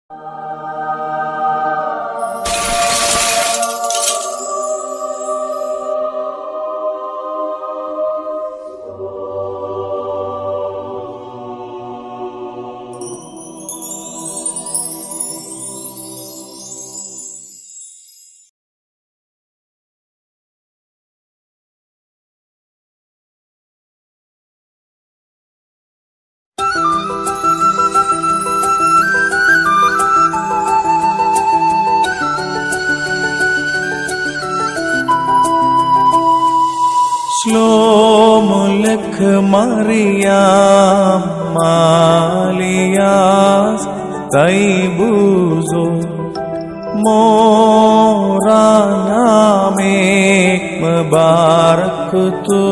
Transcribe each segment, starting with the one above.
Shlomo Mariam Malias Taibuzo Morana Mek Mubarak Tu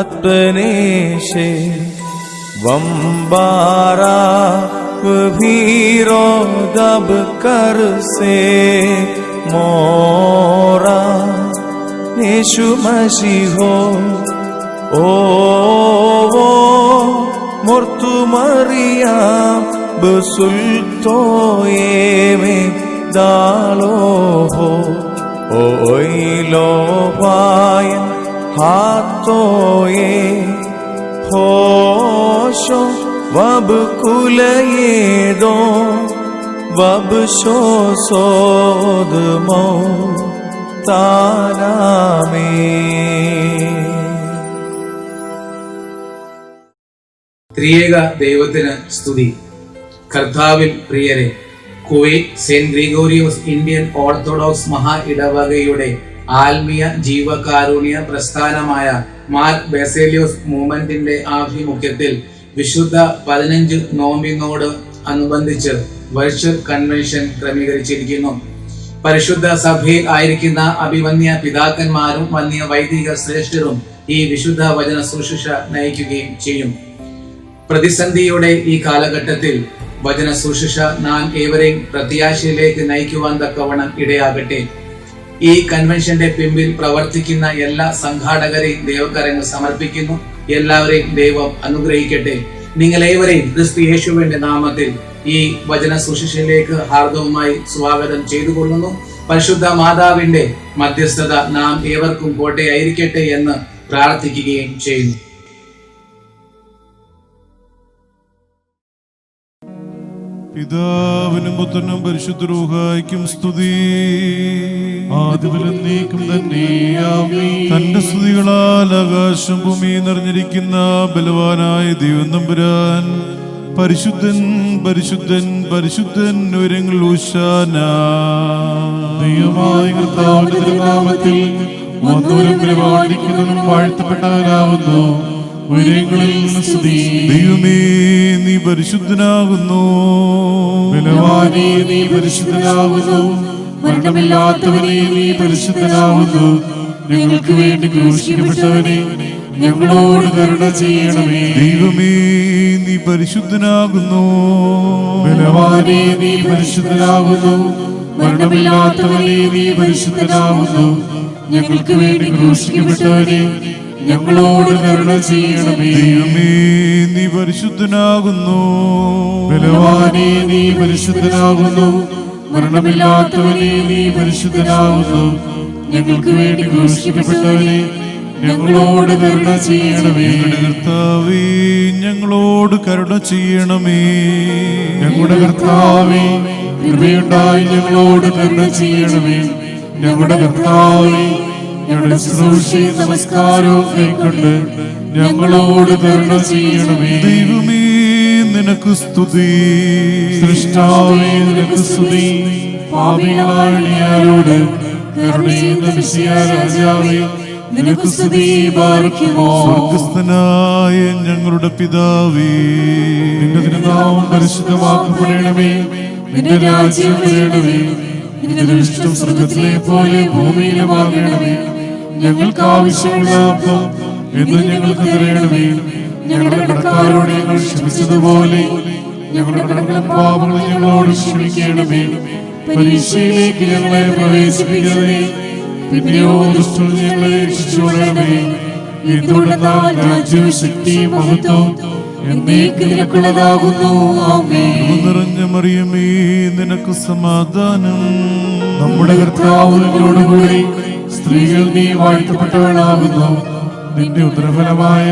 Atpaneshe Vambara Vabhiro Dab Karse Mora Yeshu Mashiho Mortu Mariam Besultoye Daloho Oilo Vayan Hatoye Hosho Vabkulayedo Vabsho Sodmo ത്രിയേക ദൈവത്തിന് സ്തുതി. കർത്താവിൽ പ്രിയരെ, Kuwait saint Gregorios Indian orthodox മഹാ ഇടവകയുടെ ആത്മീയ ജീവകാരുണ്യ പ്രസ്ഥാനമായ മാർ ബസേലിയോസ് മൂവ്മെന്റിന്റെ ആഭിമുഖ്യത്തിൽ വിശുദ്ധ 15 നോമ്പിനോട് അനുബന്ധിച്ച് വെർച്വൽ കൺവെൻഷൻ ക്രമീകരിച്ചിരിക്കുന്നു. പരിശുദ്ധ സഭയിൽ ആയിരിക്കുന്ന അഭിവന്യ പിതാക്കന്മാരും വന്യ വൈദിക ശ്രേഷ്ഠരും ഈ വിശുദ്ധ വചന ശുശ്രൂഷ നയിക്കുകയും ചെയ്യും. പ്രതിസന്ധിയുടെ ഈ കാലഘട്ടത്തിൽ വചന ശുശ്രൂഷ നാം ഏവരെയും പ്രത്യാശയിലേക്ക് നയിക്കുവാൻ തക്കവണ്ണം ഇടയാകട്ടെ. ഈ കൺവെൻഷന്റെ പിമ്പിൽ പ്രവർത്തിക്കുന്ന എല്ലാ സംഘാടകരെയും ദൈവകരങ്ങൾ സമർപ്പിക്കുന്നു. എല്ലാവരെയും ദൈവം അനുഗ്രഹിക്കട്ടെ. നിങ്ങളേവരെയും ക്രിസ്തു യേശുവിന്റെ നാമത്തിൽ ഈ വചന ശുശ്രൂഷയിലേക്ക് ഹാർദവുമായി സ്വാഗതം ചെയ്തുകൊള്ളുന്നു. പരിശുദ്ധ മാതാവിന്റെ മധ്യസ്ഥത നാം ഏവർക്കും കോട്ടയായിരിക്കട്ടെ എന്ന് പ്രാർത്ഥിക്കുകയും ചെയ്യുന്നു. പിതാവിനും പുത്രനും പരിശുദ്ധ റൂഹായ്ക്കും സ്തുതി. ആദിമുതലെന്നേക്കും തന്നെ ആമേൻ. തന്റെ സ്തുതികളാൽ ആകാശം ഭൂമി നിറഞ്ഞിരിക്കുന്ന ബലവാനായ ദൈവം തമ്പുരാൻ പരിശുദ്ധൻ പരിശുദ്ധൻ പരിശുദ്ധൻ ഉയരങ്ങൾ ഊശാന. ദൈവമായ കർത്താവിന്റെ തിരുനാമത്തിൽ വന്നവരും പരിപാലിക്കുന്നവരും വാഴ്ത്തപ്പെട്ടവരാകുന്നു. ഉയരങ്ങളിൽ സ്തുതി. ദൈവമേ, നീ പരിശുദ്ധനാകുന്നു. ബലവാനേ, നീ പരിശുദ്ധനാകുന്നു. മരണമില്ലാത്തവനെ, നീ പരിശുദ്ധനാകുന്നു. ഞങ്ങൾക്ക് വേണ്ടി ക്രൂശിക്കപ്പെട്ടവനെ, ഞങ്ങളോട് കരുണ ചെയ്യണമേ. ദൈവമേ, നീ പരിശുദ്ധനാകുന്നു. ബലവാനേ, നീ പരിശുദ്ധനാകുന്നു. മരണമില്ലാത്തവനെ, നീ പരിശുദ്ധനാകുന്നു. ഞങ്ങൾക്ക് വേണ്ടി ക്രൂശിക്കപ്പെട്ടവനെ, ഞങ്ങളോട് കരുണ ചെയ്യണമേ. ദൈവമേ, നീ പരിശുദ്ധനാകുന്നു. ബലവാനേ, നീ പരിശുദ്ധനാകുന്നു. മരണമില്ലാത്തവനെ, നീ പരിശുദ്ധനാകുന്നു. ഞങ്ങൾക്ക് വേണ്ടി ക്രൂശിക്കപ്പെട്ടവനെ, ഞങ്ങളോട് കരുണ ചെയ്യണമേ. കർത്താവേ, ഞങ്ങളോട് കരുണ ചെയ്യണമേ. ഞങ്ങളുടെ കർത്താവേ, കൃപയുണ്ടായി ഞങ്ങളോട് കരുണ ചെയ്യണമേ. ഞങ്ങളുടെ കർത്താവേ, ഞങ്ങളുടെ ശുശ്രൂഷയും നമസ്കാരവും കൈക്കൊണ്ട് ഞങ്ങളോട് കരുണ ചെയ്യണമേ. ദൈവമേ, നിനക്ക് സ്തുതി. സൃഷ്ടാവേ, നിനക്ക് സ്തുതി. പാപികളായ ഞങ്ങളോട് കരുണയുന്ന മിശിഹാ രാജാവേ, നിനക്ക് സ്തുതി. ബാറക്കുമോ. സ്വർഗ്ഗസ്ഥനായ ഞങ്ങളുടെ പിതാവേ, നിന്റെ തിരുനാമം പരിശുദ്ധമാക്കപ്പെടണമേ. നിന്റെ രാജ്യം വരണമേ. നിന്റെ ഇഷ്ടം സ്വർഗ്ഗത്തിലെ പോലെ ഭൂമിയിലുമാകണമേ. ഞങ്ങൾക്ക് ആവശ്യമുള്ള അപ്പം എന്ന് ഞങ്ങൾക്ക് തരണമേ. ഞങ്ങളുടെ കടക്കാരോട് ഞങ്ങൾ ക്ഷമിച്ചതുപോലെ ഞങ്ങളുടെ കടങ്ങളും പാപങ്ങളും ഞങ്ങളോട് ക്ഷമിക്കണമേ. പരീക്ഷയിലേക്ക് ഞങ്ങളെ പ്രവേശിപ്പിക്കണമേ. പിന്നെയോ ദുഷ്ടൻ ഞങ്ങളെ രക്ഷിച്ചുകൊള്ളണമേ. എന്തുകൊണ്ടെന്നാൽ രാജ്യവും ശക്തിയും മഹത്വവും എന്നേക്ക് നിനക്കുള്ളതാകുന്നു. ആമേൻ. കൃപ നിറഞ്ഞ മറിയമേ, നിനക്ക് സമാധാനം. നമ്മുടെ കർത്താവ് നിന്നോടുകൂടി സ്ത്രീകൾ നീ വാഴ്ത്തപ്പെട്ടവളാകുന്നു. നിന്റെ ഉദരഫലമായ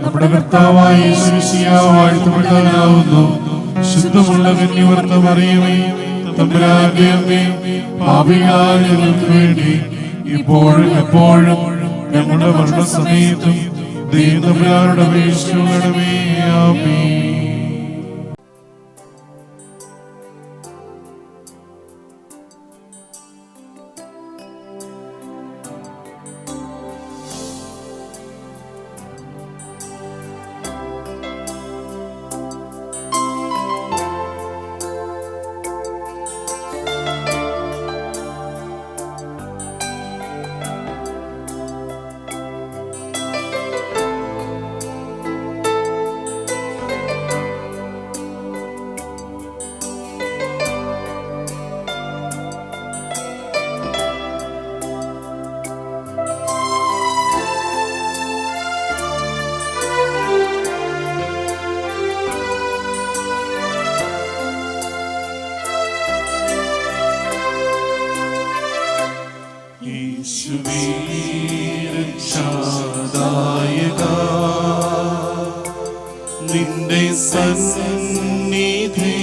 നമ്മുടെ കർത്താവായ യേശുമിശിഹാ വാഴ്ത്തപ്പെട്ടവനാകുന്നു. ശുദ്ധമുള്ള കന്യവർത്ത മറിയമേ, തമ്പുരാന്റെ അമ്മേ, പാപികളായ ഞങ്ങൾക്ക് വേണ്ടി ഇപ്പോഴും എപ്പോഴും ഞങ്ങളുടെ മരണസമയത്തും ദൈവം തമ്പുരാനോട് അപേക്ഷിക്കണമേ. ആമേൻ. യേശുവേ രക്ഷാദായക, നിന്റെ സന്നിധി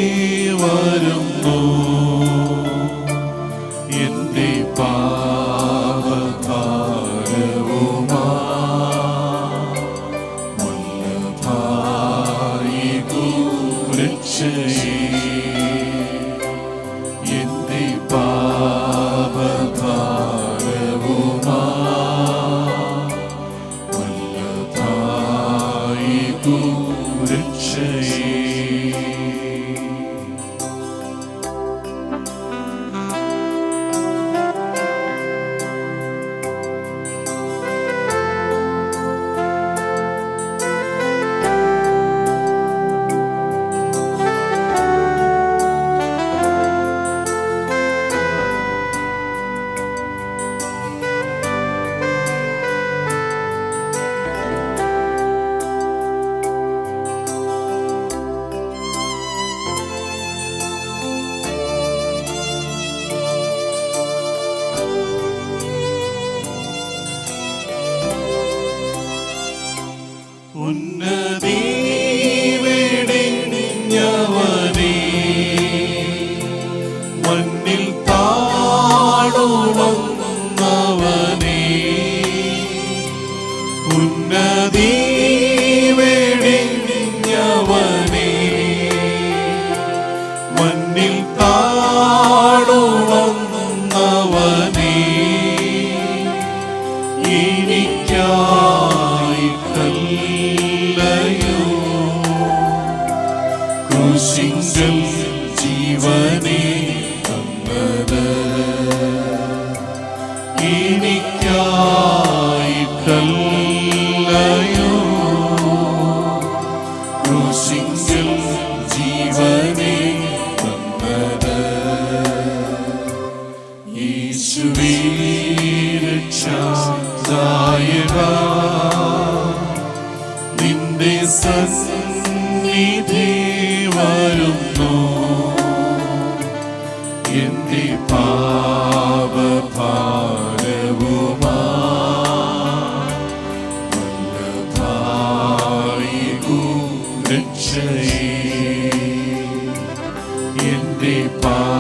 വരുന്നു. എന്റെ പാപഭാരവുമാ വല്ലഭായികൂ രക്ഷയേ. എന്റെ പാപഭാരവുമാ വല്ലഭായികൂ രക്ഷയേ. ഉന്നതി വെടിഞ്ഞവനേ, മണ്ണിൽ താഴുവന്നവനേ. ഉന്നതി വെടിഞ്ഞവനേ, മണ്ണിൽ താഴുവന്നവനേ. എനിക്കായിട്ടല്ലയോ ക്രൂശിങ്കൽ ജീവനെ തന്നത്. എനിക്കായിട്ടല്ലയോ ക്രൂശിങ്കൽ ജീവനെ തന്നത്. യേശുവേ രക്ഷാദായക, നിന്റെ സന്നിധി വരുന്നു. എന്റെ പാപഭാരവുമാ വല്ലഭായികൂ രക്ഷയേ. എന്റെ പാപഭാരവുമാ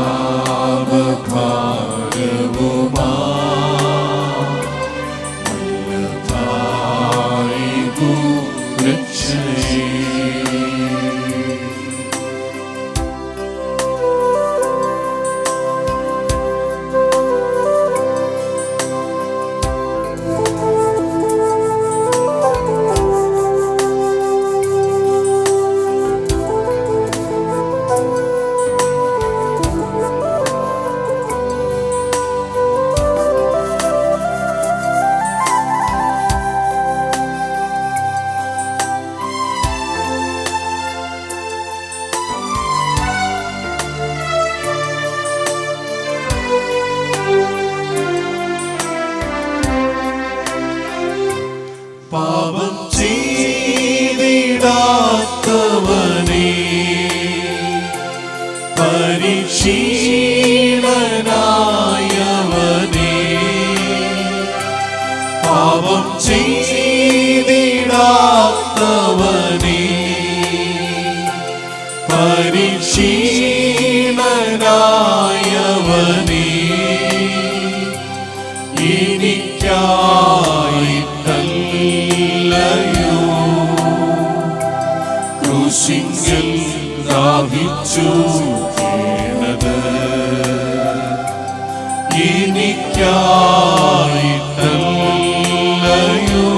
വല്ലഭായികൂ രക്ഷയേ. പരിശീലനായവനേ, പാപം ചെയ്തിടാത്തവനേ, പരിശീലനായവനേ, എനിക്കായിട്ടല്ലയോ ക്രൂശിങ്കൽ ദാഹിച്ചു വീണത്, എനിക്കായിട്ടല്ലയോ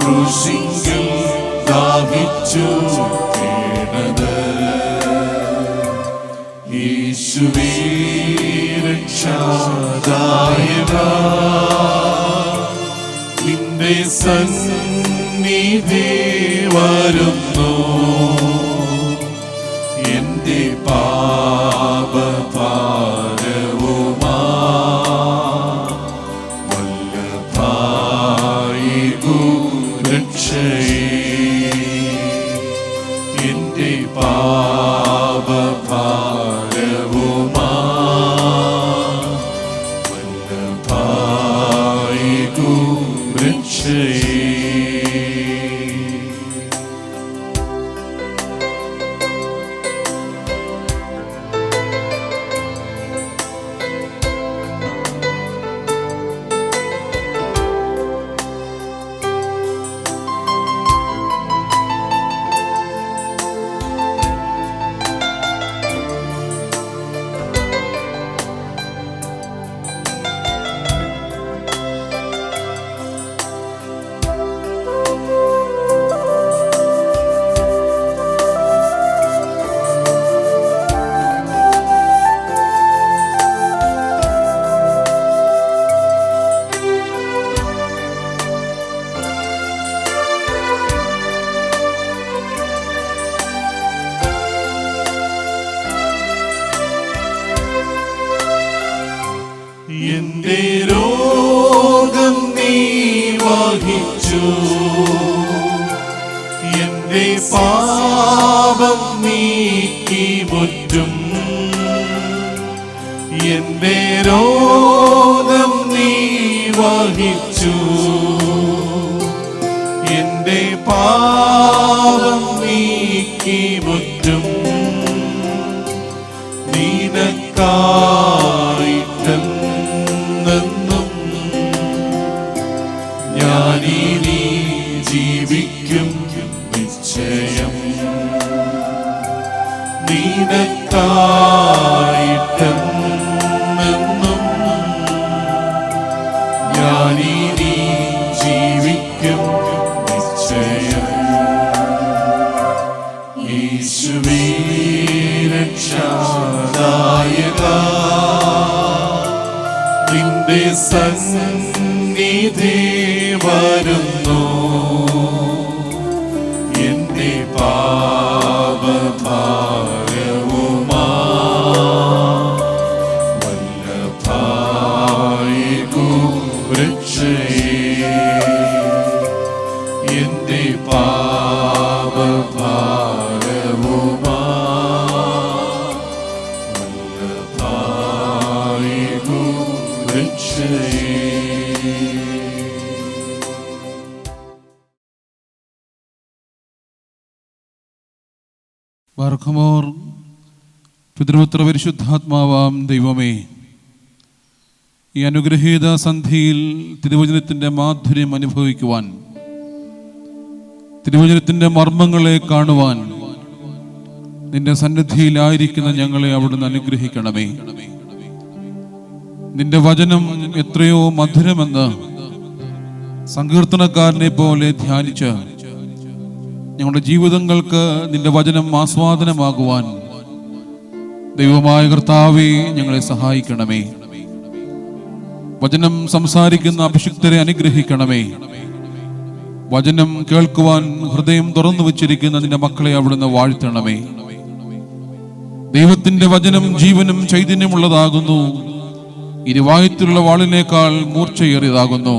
ക്രൂശിങ്കൽ ദാഹിച്ചു വീണത്. യേശുവേ രക്ഷാദായക, നിന്റെ സന്നിധി വരുന്നു, എന്റെ പാപഭാരവുമാ വല്ലഭായി രക്ഷയേ, എന്റെ പാപഭാരവുമാ വല്ലഭായി രക്ഷയേ. എന്റെ രോഗം നീ വഹിച്ചു, എന്റെ പാപം നീക്കി മുറ്റും, എന്റെ രോഗം നീ വഹിച്ചു, എന്റെ പാപം നീക്കി മുറ്റും, നിനക്കായിട്ടെന്നും ഞാനിനി ജീവിക്കും നിശ്ചയം, നിനക്കായിട്ടെന്നും ഞാനിനി ജീവിക്കും നിശ്ചയം. യേശുവേ രക്ഷാദായക, നിന്റെ സന്നിധി വരുന്നു, എന്റെ പാപഭാരവുമാ വല്ലഭായി രക്ഷയേ, എന്റെ പാപഭാരവുമാ വല്ലഭായി രക്ഷയേ. ബാർഖമോർ പിതൃപുത്ര പരിശുദ്ധാത്മാവാം ദൈവമേ, ഈ അനുഗ്രഹീത സന്ധിയിൽ തിരുവചനത്തിൻ്റെ മാധുര്യം അനുഭവിക്കുവാൻ, തിരുവചനത്തിൻ്റെ മർമ്മങ്ങളെ കാണുവാൻ നിന്റെ സന്നിധിയിലായിരിക്കുന്ന ഞങ്ങളെ അവിടുന്ന് അനുഗ്രഹിക്കണമേ. നിന്റെ വചനം എത്രയോ മധുരമെന്ന് സങ്കീർത്തനക്കാരനെ പോലെ ധ്യാനിച്ച് ഞങ്ങളുടെ ജീവിതങ്ങൾക്ക് നിന്റെ വചനം ആസ്വാദനമാകുവാൻ ദൈവമായ കർത്താവേ ഞങ്ങളെ സഹായിക്കണമേ. വചനം സംസാരിക്കുന്ന അഭിഷിക്തരെ അനുഗ്രഹിക്കണമേ. വചനം കേൾക്കുവാൻ ഹൃദയം തുറന്നു വച്ചിരിക്കുന്ന നിന്റെ മക്കളെ അവിടുന്ന് വാഴ്ത്തണമേ. ദൈവത്തിന്റെ വചനം ജീവനും ചൈതന്യമുള്ളതാകുന്നു, ഇരുവായത്തിലുള്ള വാളിനേക്കാൾ മൂർച്ചയേറിയതാകുന്നു.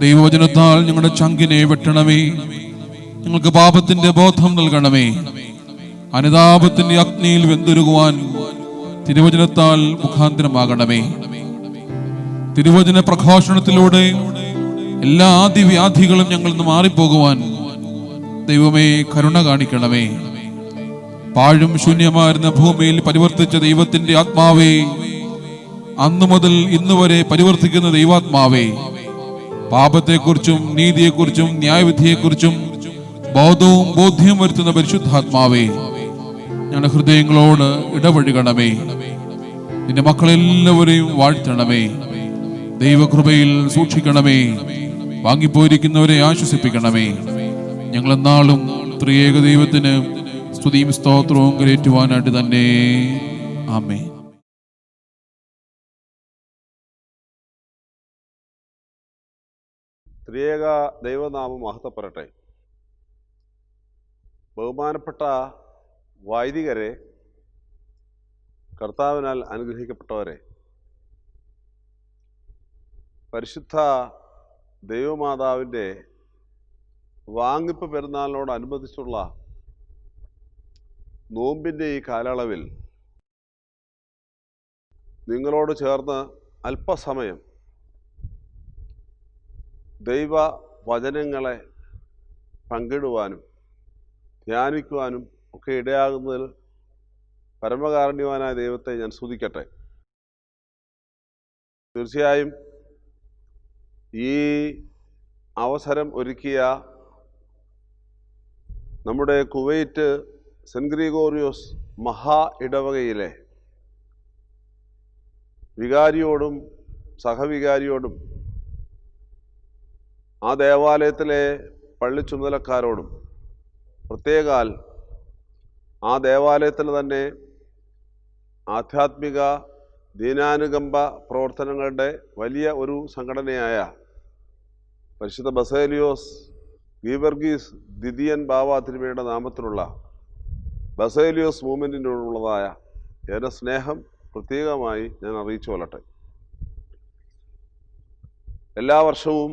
ദൈവവചനത്താൽ ഞങ്ങളുടെ ചങ്കിനെ വെട്ടണമേ. ഞങ്ങൾക്ക് പാപത്തിന്റെ ബോധം നൽകണമേ. അനുതാപത്തിന്റെ അഗ്നിയിൽ വെന്തുരുകുവാൻ തിരുവചനത്താൽ മുഖാന്തരമാകണമേ. തിരുവചന പ്രഘോഷണത്തിലൂടെ എല്ലാ ആദിവ്യാധികളും ഞങ്ങളിൽ നിന്ന് മാറിപ്പോകുവാൻ ദൈവമേ കരുണ കാണിക്കണമേ. പാഴും ശൂന്യമായിരുന്ന ഭൂമിയിൽ പരിവർത്തിച്ച ദൈവത്തിന്റെ ആത്മാവേ, അന്നു മുതൽ ഇന്നു വരെ പരിവർത്തിക്കുന്ന ദൈവാത്മാവേ, പാപത്തെക്കുറിച്ചും നീതിയെക്കുറിച്ചും ന്യായവിധിയെക്കുറിച്ചും ബോധവും ബോധ്യവും വരുത്തുന്ന പരിശുദ്ധാത്മാവേ, ഞങ്ങളുടെ ഹൃദയങ്ങളോട് ഇടപഴകണമേ. നിന്റെ മക്കളെല്ലാവരെയും വാഴ്ത്തണമേ. ദൈവകൃപയിൽ സൂക്ഷിക്കണമേ. വാങ്ങിപ്പോയിരിക്കുന്നവരെ ആശ്വസിപ്പിക്കണമേ. ഞങ്ങളെന്നാളും ത്രിയേക ദൈവത്തിന് സ്തുതിയും സ്തോത്രവും കരേറ്റുവാനായിട്ട് തന്നെ. ആമേൻ. ത്രിയേക ദൈവനാമം മഹത്വപ്പെടട്ടെ. ബഹുമാനപ്പെട്ട വൈദികരെ, കർത്താവിനാൽ അനുഗ്രഹിക്കപ്പെട്ടവരെ, പരിശുദ്ധ ദൈവമാതാവിൻ്റെ വാങ്ങിപ്പ് പെരുന്നാളിനോടനുബന്ധിച്ചുള്ള നോമ്പിൻ്റെ ഈ കാലയളവിൽ നിങ്ങളോട് ചേർന്ന് അല്പസമയം ദൈവ വചനങ്ങളെ പങ്കിടുവാനും ധ്യാനിക്കുവാനും ഒക്കെ ഇടയാകുന്നതിൽ പരമകാരുണ്യവാനായ ദൈവത്തെ ഞാൻ സ്തുതിക്കട്ടെ. തീർച്ചയായും ഈ അവസരം ഒരുക്കിയ നമ്മുടെ കുവൈറ്റ് സെൻറ്റ് ഗ്രിഗോറിയോസ് മഹാ ഇടവകയിലെ വികാരിയോടും സഹവികാരിയോടും ആ ദേവാലയത്തിലെ പള്ളി ചുമതലക്കാരോടും പ്രത്യേകാൽ ആ ദേവാലയത്തിൽ തന്നെ ആധ്യാത്മിക ദീനാനുകമ്പ പ്രവർത്തനങ്ങളുടെ വലിയ ഒരു സംഘടനയായ പരിശുദ്ധ ബസേലിയോസ് ഗീവർഗീസ് ദിദിയൻ ബാവ തിരുമേനിയുടെ നാമത്തിലുള്ള ബസേലിയോസ് മൂവ്മെൻറ്റിനോടുള്ളതായ എൻ്റെ സ്നേഹം പ്രത്യേകമായി ഞാൻ അറിയിച്ചു കൊള്ളട്ടെ. എല്ലാ വർഷവും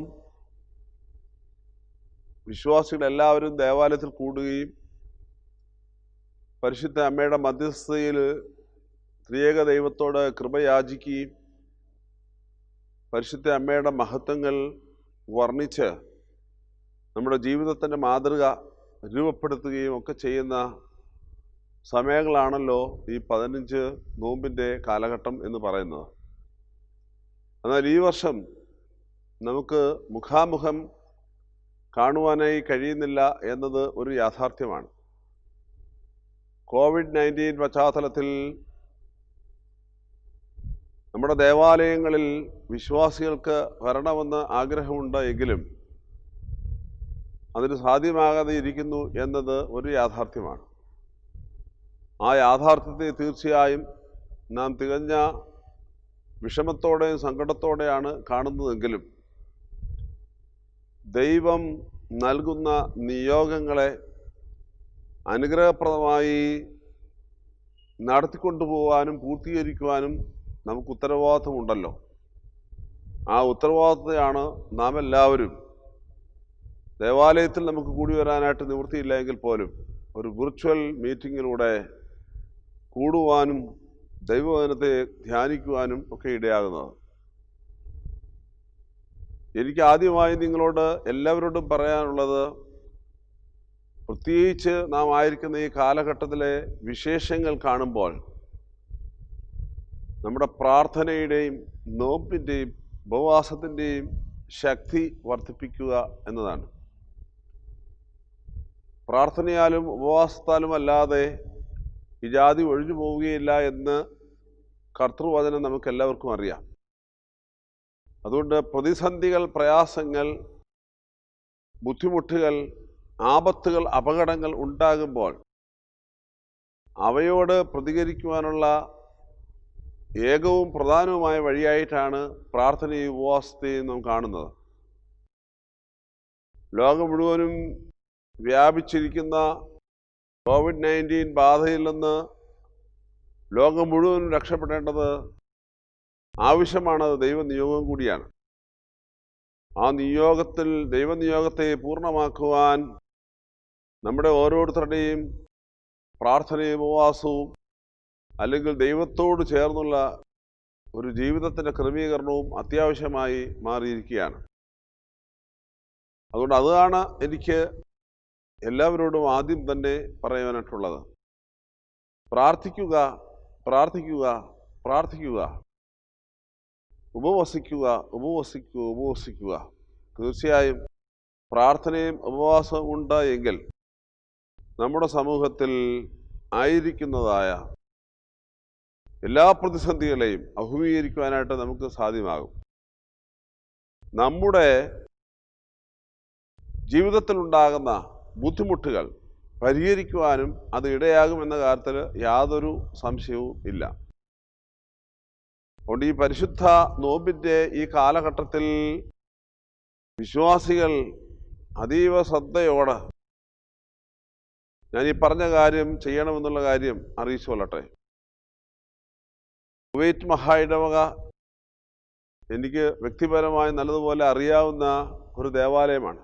വിശ്വാസികളെല്ലാവരും ദേവാലയത്തിൽ കൂടുകയും പരിശുദ്ധ അമ്മയുടെ മധ്യസ്ഥതയിൽ ത്രിയേക ദൈവത്തോട് കൃപയാചിക്കുകയും പരിശുദ്ധ അമ്മയുടെ മഹത്വങ്ങൾ വർണ്ണിച്ച് നമ്മുടെ ജീവിതത്തിൻ്റെ മാതൃക രൂപപ്പെടുത്തുകയും ഒക്കെ ചെയ്യുന്ന സമയങ്ങളാണല്ലോ ഈ 15 നോമ്പിൻ്റെ കാലഘട്ടം എന്ന് പറയുന്നത്. എന്നാൽ ഈ വർഷം നമുക്ക് മുഖാമുഖം കാണുവാനായി കഴിയുന്നില്ല എന്നത് ഒരു യാഥാർത്ഥ്യമാണ്. COVID-19 പശ്ചാത്തലത്തിൽ നമ്മുടെ ദേവാലയങ്ങളിൽ വിശ്വാസികൾക്ക് വരണമെന്ന് ആഗ്രഹമുണ്ട് എങ്കിലും അതിന് സാധ്യമാകാതെ ഇരിക്കുന്നു എന്നത് ഒരു യാഥാർത്ഥ്യമാണ്. ആ യാഥാർത്ഥ്യത്തെ തീർച്ചയായും നാം തികഞ്ഞ വിഷമത്തോടെയും സങ്കടത്തോടെയാണ് കാണുന്നതെങ്കിലും ദൈവം നൽകുന്ന നിയോഗങ്ങളെ അനുഗ്രഹപ്രദമായി നടത്തിക്കൊണ്ടുപോകാനും പൂർത്തീകരിക്കുവാനും നമുക്ക് ഉത്തരവാദിത്വമുണ്ടല്ലോ. ആ ഉത്തരവാദിത്വത്തെയാണ് നാം എല്ലാവരും ദേവാലയത്തിൽ നമുക്ക് കൂടി വരാനായിട്ട് നിവൃത്തിയില്ല എങ്കിൽ പോലും ഒരു വിർച്വൽ മീറ്റിങ്ങിലൂടെ കൂടുവാനും ദൈവവചനത്തെ ധ്യാനിക്കുവാനും ഒക്കെ ഇടയാകുന്നത്. എനിക്ക് ആദ്യമായി നിങ്ങളോട് എല്ലാവരോടും പറയാനുള്ളത്, പ്രത്യേകിച്ച് നാം ആയിരിക്കുന്ന ഈ കാലഘട്ടത്തിലെ വിശേഷങ്ങൾ കാണുമ്പോൾ നമ്മുടെ പ്രാർത്ഥനയുടെയും നോമ്പിൻ്റെയും ഉപവാസത്തിൻ്റെയും ശക്തി വർദ്ധിപ്പിക്കുക എന്നതാണ്. പ്രാർത്ഥനയാലും ഉപവാസത്താലും അല്ലാതെ ഈ ജാതി ഒഴിഞ്ഞു പോവുകയില്ല എന്ന് കർത്തൃവചനം നമുക്കെല്ലാവർക്കും അറിയാം. അതുകൊണ്ട് പ്രതിസന്ധികൾ, പ്രയാസങ്ങൾ, ബുദ്ധിമുട്ടുകൾ, ആപത്തുകൾ, അപകടങ്ങൾ ഉണ്ടാകുമ്പോൾ അവയോട് പ്രതികരിക്കുവാനുള്ള ഏകവും പ്രധാനവുമായ വഴിയായിട്ടാണ് പ്രാർത്ഥനയും ഉപവാസത്തെയും നാം കാണുന്നത്. ലോകം മുഴുവനും വ്യാപിച്ചിരിക്കുന്ന COVID-19 ബാധയിൽ നിന്ന് ലോകം മുഴുവൻ രക്ഷപ്പെടേണ്ടത് ആവശ്യമാണ്. ദൈവനിയോഗം കൂടിയാണ്. ആ നിയോഗത്തിൽ ദൈവനിയോഗത്തെ പൂർണ്ണമാക്കുവാൻ നമ്മുടെ ഓരോരുത്തരുടെയും പ്രാർത്ഥനയും ഉപവാസവും അല്ലെങ്കിൽ ദൈവത്തോട് ചേർന്നുള്ള ഒരു ജീവിതത്തിൻ്റെ ക്രമീകരണവും അത്യാവശ്യമായി മാറിയിരിക്കുകയാണ്. അതുകൊണ്ട് അതാണ് എനിക്ക് എല്ലാവരോടും ആദ്യം തന്നെ പറയാനായിട്ടുള്ളത്. പ്രാർത്ഥിക്കുക, പ്രാർത്ഥിക്കുക, പ്രാർത്ഥിക്കുക. ഉപവസിക്കുക, ഉപവസിക്കുക, ഉപവസിക്കുക. തീർച്ചയായും പ്രാർത്ഥനയും ഉപവാസവും ഉണ്ടായെങ്കിൽ നമ്മുടെ സമൂഹത്തിൽ ആയിരിക്കുന്നതായ എല്ലാ പ്രതിസന്ധികളെയും അഭിമുഖീകരിക്കുവാനായിട്ട് നമുക്ക് സാധ്യമാകും. നമ്മുടെ ജീവിതത്തിലുണ്ടാകുന്ന ബുദ്ധിമുട്ടുകൾ പരിഹരിക്കുവാനും അത് ഇടയാകുമെന്ന കാര്യത്തിൽ യാതൊരു സംശയവും ഇല്ല. അതുകൊണ്ട് ഈ പരിശുദ്ധ നോമ്പിൻ്റെ ഈ കാലഘട്ടത്തിൽ വിശ്വാസികൾ അതീവ ശ്രദ്ധയോടെ ഞാൻ ഈ പറഞ്ഞ കാര്യം ചെയ്യണമെന്നുള്ള കാര്യം അറിയിച്ചു കൊള്ളട്ടെ. കുവൈറ്റ് മഹാ ഇടവക എനിക്ക് വ്യക്തിപരമായി നല്ലതുപോലെ അറിയാവുന്ന ഒരു ദേവാലയമാണ്.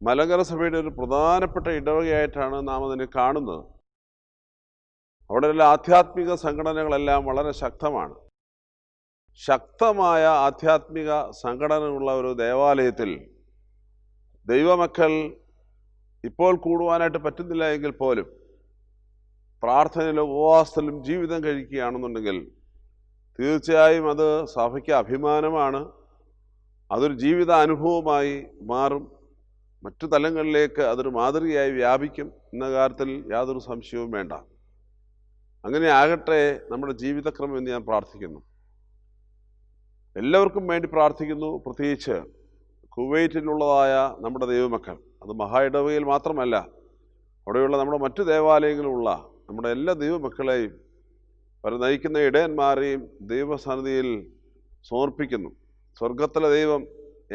മലങ്കര സഭയുടെ ഒരു പ്രധാനപ്പെട്ട ഇടവകയായിട്ടാണ് നാം അതിനെ കാണുന്നത്. അവിടെയുള്ള ആധ്യാത്മിക സംഘടനകളെല്ലാം വളരെ ശക്തമാണ്. ശക്തമായ ആധ്യാത്മിക സംഘടനകളുള്ള ഒരു ദേവാലയത്തിൽ ദൈവമക്കൾ ഇപ്പോൾ കൂടുവാനായിട്ട് പറ്റുന്നില്ല എങ്കിൽ പോലും പ്രാർത്ഥനയിലും ഉപവാസത്തിലും ജീവിതം കഴിക്കുകയാണെന്നുണ്ടെങ്കിൽ തീർച്ചയായും അത് സഭയ്ക്ക് അഭിമാനമാണ്. അതൊരു ജീവിത അനുഭവമായി മാറും. മറ്റു തലങ്ങളിലേക്ക് അതൊരു മാതൃകയായി വ്യാപിക്കും എന്ന കാര്യത്തിൽ യാതൊരു സംശയവും വേണ്ട. അങ്ങനെ ആകട്ടെ നമ്മുടെ ജീവിതക്രമം എന്ന് ഞാൻ പ്രാർത്ഥിക്കുന്നു. എല്ലാവർക്കും വേണ്ടി പ്രാർത്ഥിക്കുന്നു. പ്രത്യേകിച്ച് കുവൈറ്റിലുള്ളതായ നമ്മുടെ ദൈവമക്കൾ, അത് മഹാ ഇടവകയിൽ മാത്രമല്ല, അവിടെയുള്ള നമ്മുടെ മറ്റു ദേവാലയങ്ങളിലുള്ള നമ്മുടെ എല്ലാ ദൈവമക്കളെയും അവർ നയിക്കുന്ന ഇടയന്മാരെയും ദൈവസന്നിധിയിൽ സമർപ്പിക്കുന്നു. സ്വർഗത്തിലെ ദൈവം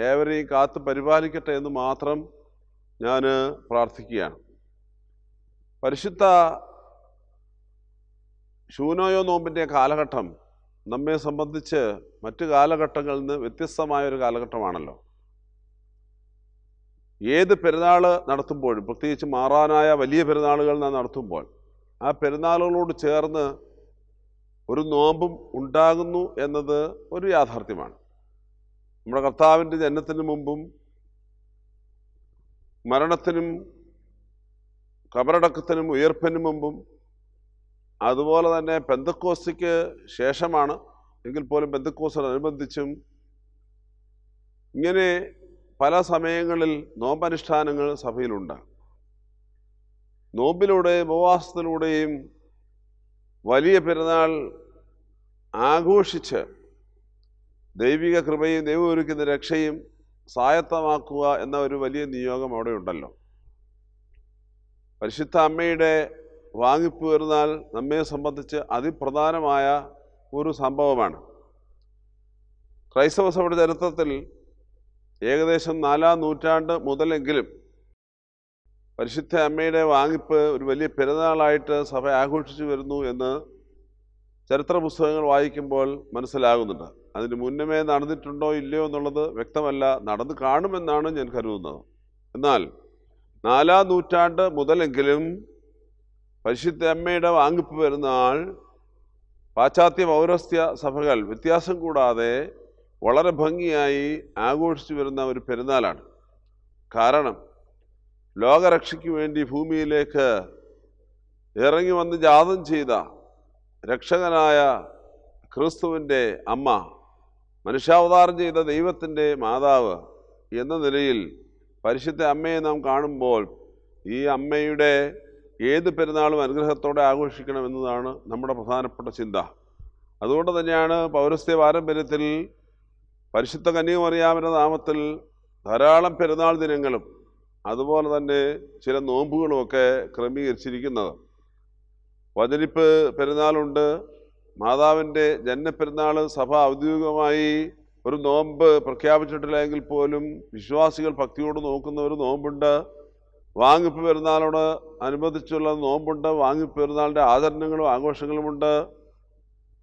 ഏവരെയും കാത്ത് പരിപാലിക്കട്ടെ എന്ന് മാത്രം ഞാൻ പ്രാർത്ഥിക്കുകയാണ്. പരിശുദ്ധ ശൂനോയോ നോമ്പിൻ്റെ കാലഘട്ടം നമ്മെ സംബന്ധിച്ച് മറ്റു കാലഘട്ടങ്ങളിൽ നിന്ന് വ്യത്യസ്തമായ ഒരു കാലഘട്ടമാണല്ലോ. ഏത് പെരുന്നാൾ നടത്തുമ്പോഴും, പ്രത്യേകിച്ച് മാറാനായ വലിയ പെരുന്നാളുകൾ നാം നടത്തുമ്പോൾ, ആ പെരുന്നാളുകളോട് ചേർന്ന് ഒരു നോമ്പും ഉണ്ടാകുന്നു എന്നത് ഒരു യാഥാർത്ഥ്യമാണ്. നമ്മുടെ കർത്താവിൻ്റെ ജനനത്തിന് മുമ്പും മരണത്തിനും കബറടക്കത്തിനും ഉയർപ്പിനും മുമ്പും അതുപോലെ തന്നെ പെന്തക്കോസ്തിക്ക് ശേഷമാണ് എങ്കിൽ പോലും പെന്തക്കോസ്തിനനുബന്ധിച്ചും ഇങ്ങനെ പല സമയങ്ങളിൽ നോമ്പനുഷ്ഠാനങ്ങൾ സഭയിലുണ്ട്. നോമ്പിലൂടെയും ഉപവാസത്തിലൂടെയും വലിയ പെരുന്നാൾ ആഘോഷിച്ച് ദൈവിക കൃപയും ദൈവം ഒരുക്കുന്ന രക്ഷയും സ്വായത്തമാക്കുക എന്ന ഒരു വലിയ നിയോഗം അവിടെ ഉണ്ടല്ലോ. പരിശുദ്ധ അമ്മയുടെ വാങ്ങിപ്പ് പെരുന്നാൾ നമ്മെ സംബന്ധിച്ച് അതിപ്രധാനമായ ഒരു സംഭവമാണ്. ക്രൈസ്തവ സഭയുടെ ചരിത്രത്തിൽ ഏകദേശം 4-ാം നൂറ്റാണ്ട് മുതലെങ്കിലും പരിശുദ്ധ അമ്മയുടെ വാങ്ങിപ്പ് ഒരു വലിയ പെരുന്നാളായിട്ട് സഭ ആഘോഷിച്ചു വരുന്നു എന്ന് ചരിത്ര പുസ്തകങ്ങൾ വായിക്കുമ്പോൾ മനസ്സിലാകുന്നുണ്ട്. അതിന് മുന്നമേ നടന്നിട്ടുണ്ടോ ഇല്ലയോ എന്നുള്ളത് വ്യക്തമല്ല. നടന്നു കാണുമെന്നാണ് ഞാൻ കരുതുന്നത്. എന്നാൽ 4-ാം നൂറ്റാണ്ട് മുതലെങ്കിലും പരിശുദ്ധ അമ്മയുടെ വാങ്ങിപ്പ് പെരുന്നാൾ പാശ്ചാത്യ പൗരസ്ത്യ സഭകൾ വ്യത്യാസം കൂടാതെ വളരെ ഭംഗിയായി ആഘോഷിച്ചു വരുന്ന ഒരു പെരുന്നാളാണ്. കാരണം ലോകരക്ഷയ്ക്ക് വേണ്ടി ഭൂമിയിലേക്ക് ഇറങ്ങി വന്ന് ജാതം ചെയ്ത രക്ഷകനായ ക്രിസ്തുവിൻ്റെ അമ്മ, മനുഷ്യാവതാരം ചെയ്ത ദൈവത്തിൻ്റെ മാതാവ് എന്ന നിലയിൽ പരിശുദ്ധ അമ്മയെ നാം കാണുമ്പോൾ ഈ അമ്മയുടെ ഏത് പെരുന്നാളും അനുഗ്രഹത്തോടെ ആഘോഷിക്കണമെന്നതാണ് നമ്മുടെ പ്രധാനപ്പെട്ട ചിന്ത. അതുകൊണ്ട് തന്നെയാണ് പൗരസ്ത്യ പാരമ്പര്യത്തിൽ പരിശുദ്ധ കന്യകമറിയാമിൻ്റെ നാമത്തിൽ ധാരാളം പെരുന്നാൾ ദിനങ്ങളും അതുപോലെ തന്നെ ചില നോമ്പുകളുമൊക്കെ ക്രമീകരിച്ചിരിക്കുന്നത്. വചനിപ്പ് പെരുന്നാളുണ്ട്. മാതാവിൻ്റെ ജനനപ്പെരുന്നാൾ സഭ ഔദ്യോഗികമായി ഒരു നോമ്പ് പ്രഖ്യാപിച്ചിട്ടില്ല എങ്കിൽ പോലും വിശ്വാസികൾ ഭക്തിയോട് നോക്കുന്ന ഒരു നോമ്പുണ്ട്. വാങ്ങിപ്പ് പെരുന്നാളോട് അനുബന്ധിച്ചുള്ള നോമ്പുണ്ട്. വാങ്ങിപ്പ് പെരുന്നാളിൻ്റെ ആചരണങ്ങളും ആഘോഷങ്ങളുമുണ്ട്.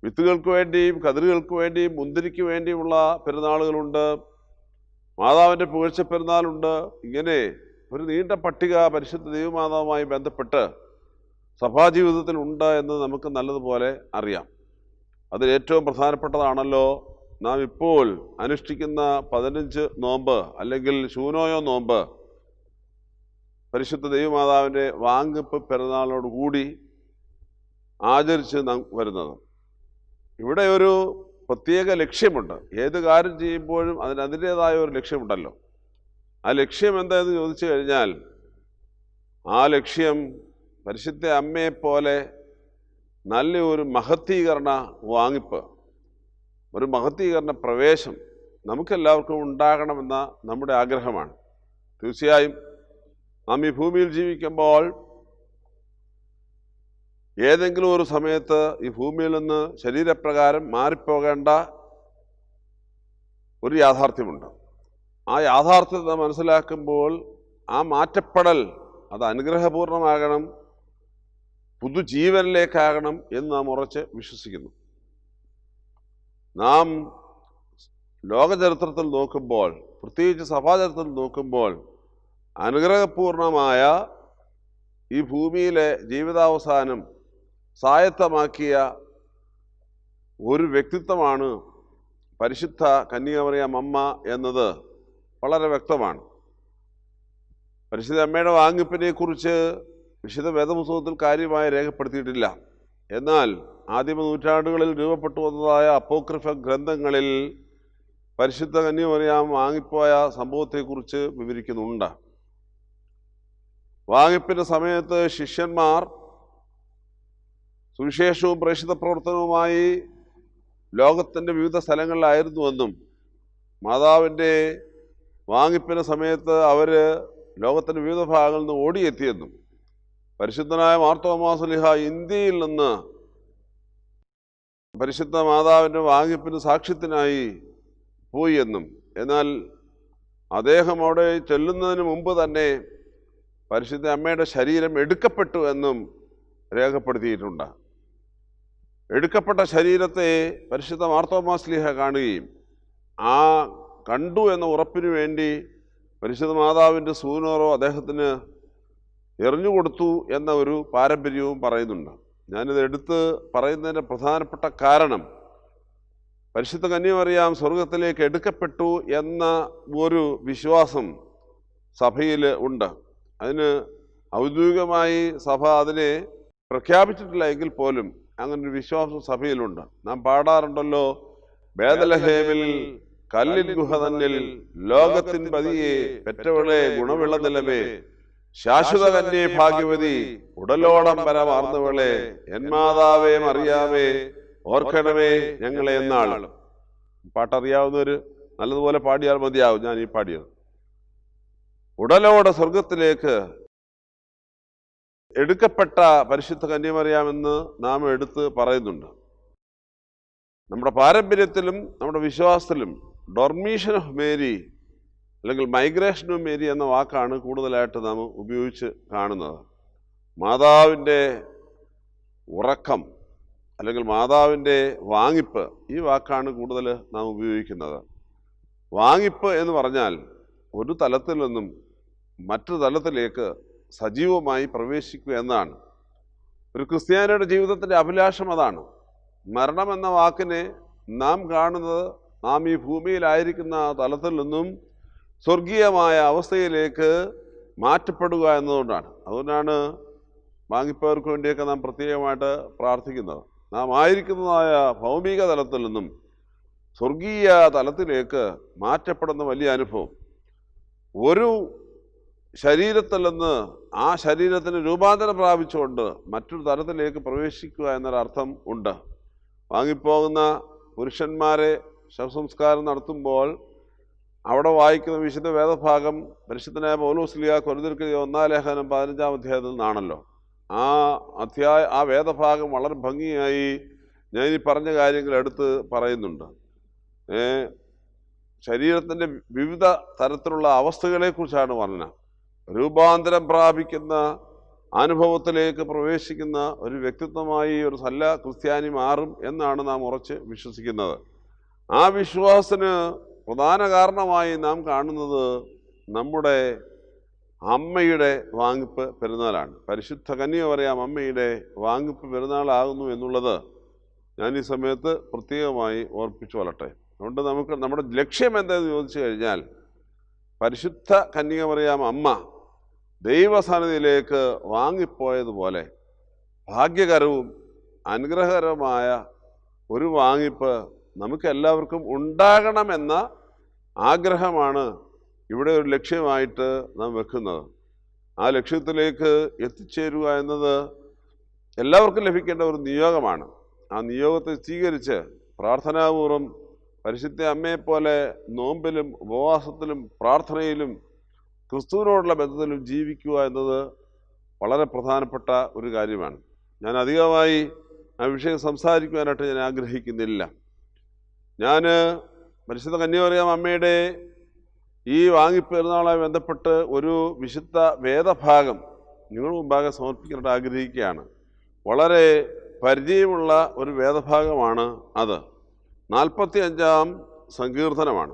വിത്തുകൾക്ക് വേണ്ടിയും കതിരുകൾക്ക് വേണ്ടിയും മുന്തിരിക്ക് വേണ്ടിയുമുള്ള പെരുന്നാളുകളുണ്ട്. മാതാവിൻ്റെ പുകഴ്ച പെരുന്നാളുണ്ട്. ഇങ്ങനെ ഒരു നീണ്ട പട്ടിക പരിശുദ്ധ ദൈവമാതാവുമായി ബന്ധപ്പെട്ട് സഭാജീവിതത്തിൽ ഉണ്ട് എന്ന് നമുക്ക് നല്ലതുപോലെ അറിയാം. അതിൽ ഏറ്റവും പ്രധാനപ്പെട്ടതാണല്ലോ നാം ഇപ്പോൾ അനുഷ്ഠിക്കുന്ന 15 നോമ്പ് അല്ലെങ്കിൽ ശൂനോയോ നോമ്പ്, പരിശുദ്ധ ദൈവമാതാവിൻ്റെ വാങ്ങിപ്പ് പെരുന്നാളോടുകൂടി ആചരിച്ച് നാം വരുന്നത്. ഇവിടെ ഒരു പ്രത്യേക ലക്ഷ്യമുണ്ട്. ഏത് കാര്യം ചെയ്യുമ്പോഴും അതിൻ്റേതായ ഒരു ലക്ഷ്യമുണ്ടല്ലോ. ആ ലക്ഷ്യം എന്താണെന്ന് ചോദിച്ചു കഴിഞ്ഞാൽ, ആ ലക്ഷ്യം പരിശുദ്ധ അമ്മയെപ്പോലെ നല്ലൊരു മഹത്വീകരണ വാങ്ങിപ്പ്, ഒരു മഹത്വീകരണ പ്രവേശം നമുക്കെല്ലാവർക്കും ഉണ്ടാകണമെന്ന നമ്മുടെ ആഗ്രഹമാണ്. തീർച്ചയായും നാം ഈ ഭൂമിയിൽ ജീവിക്കുമ്പോൾ ഏതെങ്കിലും ഒരു സമയത്ത് ഈ ഭൂമിയിൽ നിന്ന് ശരീരപ്രകാരം മാറിപ്പോകേണ്ട ഒരു യാഥാർത്ഥ്യമുണ്ട്. ആ യാഥാർത്ഥ്യത്തെ മനസ്സിലാക്കുമ്പോൾ ആ മാറ്റപ്പെടൽ അത് അനുഗ്രഹപൂർണമാകണം, പുതുജീവനിലേക്കാകണം എന്ന് നാം ഉറച്ച് വിശ്വസിക്കുന്നു. നാം ലോകചരിത്രത്തിൽ നോക്കുമ്പോൾ, പ്രത്യേകിച്ച് സഭാചരിത്രത്തിൽ നോക്കുമ്പോൾ, അനുഗ്രഹപൂർണമായ ഈ ഭൂമിയിലെ ജീവിതാവസാനം സ്വായത്തമാക്കിയ ഒരു വ്യക്തിത്വമാണ് പരിശുദ്ധ കന്യകമറിയം അമ്മ എന്നത് വളരെ വ്യക്തമാണ്. പരിശുദ്ധ അമ്മയുടെ വാങ്ങിപ്പിനെ കുറിച്ച് വിശുദ്ധ വേദപുസ്തകത്തിൽ കാര്യമായി രേഖപ്പെടുത്തിയിട്ടില്ല. എന്നാൽ ആദിമ നൂറ്റാണ്ടുകളിൽ രൂപപ്പെട്ടു വന്നതായ അപ്പോക്രിഫ ഗ്രന്ഥങ്ങളിൽ പരിശുദ്ധ കന്യകമറിയം വാങ്ങിപ്പോയ സംഭവത്തെക്കുറിച്ച് വിവരിക്കുന്നുണ്ട്. വാങ്ങിപ്പിൻ്റെ സമയത്ത് ശിഷ്യന്മാർ സുവിശേഷവും പ്രേക്ഷിത പ്രവർത്തനവുമായി ലോകത്തിൻ്റെ വിവിധ സ്ഥലങ്ങളിലായിരുന്നുവെന്നും മാതാവിൻ്റെ വാങ്ങിപ്പിൻ്റെ സമയത്ത് അവർ ലോകത്തിൻ്റെ വിവിധ ഭാഗങ്ങളിൽ നിന്ന് ഓടിയെത്തിയെന്നും പരിശുദ്ധനായ മാർത്തോമാ ശ്ലീഹ ഇന്ത്യയിൽ നിന്ന് പരിശുദ്ധ മാതാവിൻ്റെ വാങ്ങിപ്പിന് സാക്ഷ്യത്തിനായി പോയി എന്നും, എന്നാൽ അദ്ദേഹം അവിടെ ചെല്ലുന്നതിന് മുമ്പ് തന്നെ പരിശുദ്ധ അമ്മയുടെ ശരീരം എടുക്കപ്പെട്ടു എന്നും രേഖപ്പെടുത്തിയിട്ടുണ്ട്. എടുക്കപ്പെട്ട ശരീരത്തെ പരിശുദ്ധ മാർത്തോമാ ശ്ലീഹ കാണുകയും ആ കണ്ടു എന്ന ഉറപ്പിനു വേണ്ടി പരിശുദ്ധ മാതാവിൻ്റെ സൂനോറോ അദ്ദേഹത്തിന് എറിഞ്ഞുകൊടുത്തു എന്ന ഒരു പാരമ്പര്യവും പറയുന്നുണ്ട്. ഞാനിത് എടുത്ത് പറയുന്നതിൻ്റെ പ്രധാനപ്പെട്ട കാരണം, പരിശുദ്ധ കന്യകമറിയം സ്വർഗത്തിലേക്ക് എടുക്കപ്പെട്ടു എന്ന ഒരു വിശ്വാസം സഭയിൽ ഉണ്ട്. അതിന് ഔദ്യോഗികമായി സഭ അതിനെ പ്രഖ്യാപിച്ചിട്ടില്ല എങ്കിൽ പോലും അങ്ങനൊരു വിശ്വാസം സഭയിലുണ്ട്. നാം പാടാറുണ്ടല്ലോ, ബേദലഹേമിൽ കല്ലിൻ ഗുഹ തന്നിൽ ലോകത്തിൻ പതിയെ പെറ്റവളെ ഗുണവിള നിലമേ ശാശ്വത കന്യേ ഭാഗ്യവതി ഉടലോളം പരമാർന്നവളെ എന്മാതാവേ അറിയാമേ ഓർക്കണമേ ഞങ്ങളെ എന്നാൾ. പാട്ടറിയാവുന്നവര് നല്ലതുപോലെ പാടിയാൽ മതിയാവും. ഞാൻ ഈ പാടിയത് ഉടലോടെ സ്വർഗത്തിലേക്ക് എടുക്കപ്പെട്ട പരിശുദ്ധ കന്യകമറിയാമെന്ന് നാം എടുത്ത് പറയുന്നുണ്ട്. നമ്മുടെ പാരമ്പര്യത്തിലും നമ്മുടെ വിശ്വാസത്തിലും ഡോർമീഷൻ ഓഫ് മേരി അല്ലെങ്കിൽ മൈഗ്രേഷൻ ഓഫ് മേരി എന്ന വാക്കാണ് കൂടുതലായിട്ട് നാം ഉപയോഗിച്ച് കാണുന്നത്. മാതാവിൻ്റെ ഉറക്കം അല്ലെങ്കിൽ മാതാവിൻ്റെ വാങ്ങിപ്പ്, ഈ വാക്കാണ് കൂടുതൽ നാം ഉപയോഗിക്കുന്നത്. വാങ്ങിപ്പ് എന്ന് പറഞ്ഞാൽ ഒരു തലത്തിൽ നിന്നും മറ്റൊരു തലത്തിലേക്ക് സജീവമായി പ്രവേശിക്കുക എന്നാണ്. ഒരു ക്രിസ്ത്യാനിയുടെ ജീവിതത്തിൻ്റെ അഭിലാഷം അതാണ്. മരണം എന്ന വാക്കിനെ നാം കാണുന്നത് നാം ഈ ഭൂമിയിലായിരിക്കുന്ന തലത്തിൽ നിന്നും സ്വർഗീയമായ അവസ്ഥയിലേക്ക് മാറ്റപ്പെടുക എന്നതുകൊണ്ടാണ്. അതുകൊണ്ടാണ് വാങ്ങിപ്പവർക്ക് വേണ്ടിയൊക്കെ നാം പ്രത്യേകമായിട്ട് പ്രാർത്ഥിക്കുന്നത്. നാം ആയിരിക്കുന്നതായ ഭൗമിക തലത്തിൽ നിന്നും സ്വർഗീയ തലത്തിലേക്ക് മാറ്റപ്പെടുന്ന വലിയ അനുഭവം. ഒരു ശരീരത്തിൽ നിന്ന് ആ ശരീരത്തിന് രൂപാന്തരം പ്രാപിച്ചുകൊണ്ട് മറ്റൊരു തലത്തിലേക്ക് പ്രവേശിക്കുക എന്നൊരർത്ഥം ഉണ്ട്. വാങ്ങിപ്പോകുന്ന പുരുഷന്മാരെ ശവസംസ്കാരം നടത്തുമ്പോൾ അവിടെ വായിക്കുന്ന വിശുദ്ധ വേദഭാഗം പരിശുദ്ധനായ പൗലോസ് ശ്ലീഹ കൊരിന്ത്യർക്ക് 1 ലേഖനം 15-ാം അധ്യായത്തിൽ നിന്നാണല്ലോ. ആ വേദഭാഗം വളരെ ഭംഗിയായി ഞാൻ ഈ പറഞ്ഞ കാര്യങ്ങൾ എടുത്ത് പറയുന്നുണ്ട്. ശരീരത്തിൻ്റെ വിവിധ തരത്തിലുള്ള അവസ്ഥകളെക്കുറിച്ചാണ് പറഞ്ഞത്. രൂപാന്തരം പ്രാപിക്കുന്ന അനുഭവത്തിലേക്ക് പ്രവേശിക്കുന്ന ഒരു വ്യക്തിത്വമായി ഒരു നല്ല ക്രിസ്ത്യാനി മാറും എന്നാണ് നാം ഉറച്ച് വിശ്വസിക്കുന്നത്. ആ വിശ്വാസത്തിന് പ്രധാന കാരണമായി നാം കാണുന്നത് നമ്മുടെ അമ്മയുടെ വാങ്ങിപ്പ് പെരുന്നാളാണ്. പരിശുദ്ധ കന്യകമറിയാം അമ്മയുടെ വാങ്ങിപ്പ് പെരുന്നാളാകുന്നു എന്നുള്ളത് ഞാൻ ഈ സമയത്ത് പ്രത്യേകമായി ഓർപ്പിച്ചു കൊള്ളട്ടെ. അതുകൊണ്ട് നമുക്ക് നമ്മുടെ ലക്ഷ്യം എന്താണെന്ന് ചോദിച്ചു കഴിഞ്ഞാൽ, പരിശുദ്ധ കന്യകമറിയാം അമ്മ ദൈവസന്നിധിയിലേക്ക് വാങ്ങിപ്പോയതുപോലെ ഭാഗ്യകരവും അനുഗ്രഹകരമായ ഒരു വാങ്ങിപ്പ് നമുക്കെല്ലാവർക്കും ഉണ്ടാകണമെന്ന ആഗ്രഹമാണ് ഇവിടെ ഒരു ലക്ഷ്യമായിട്ട് നാം വെക്കുന്നത്. ആ ലക്ഷ്യത്തിലേക്ക് എത്തിച്ചേരുക എന്നത് എല്ലാവർക്കും ലഭിക്കേണ്ട ഒരു നിയോഗമാണ്. ആ നിയോഗത്തെ സ്വീകരിച്ച് പ്രാർത്ഥനാപൂർവം പരിശുദ്ധ അമ്മയെപ്പോലെ നോമ്പിലും ഉപവാസത്തിലും പ്രാർത്ഥനയിലും ക്രിസ്തുവിനോടുള്ള ബന്ധത്തിലും ജീവിക്കുക എന്നത് വളരെ പ്രധാനപ്പെട്ട ഒരു കാര്യമാണ്. ഞാൻ അധികമായി ആ വിഷയം സംസാരിക്കുവാനായിട്ട് ഞാൻ ആഗ്രഹിക്കുന്നില്ല. ഞാൻ പരിശുദ്ധ കന്യകമറിയാം അമ്മയുടെ ഈ വാങ്ങിപ്പെരുന്നാളുമായി ബന്ധപ്പെട്ട് ഒരു വിശുദ്ധ വേദഭാഗം നിങ്ങൾ മുമ്പാകെ സമർപ്പിക്കാനായിട്ട് ആഗ്രഹിക്കുകയാണ്. വളരെ പരിചയമുള്ള ഒരു വേദഭാഗമാണ് അത്. 45-ാം സങ്കീർത്തനമാണ്.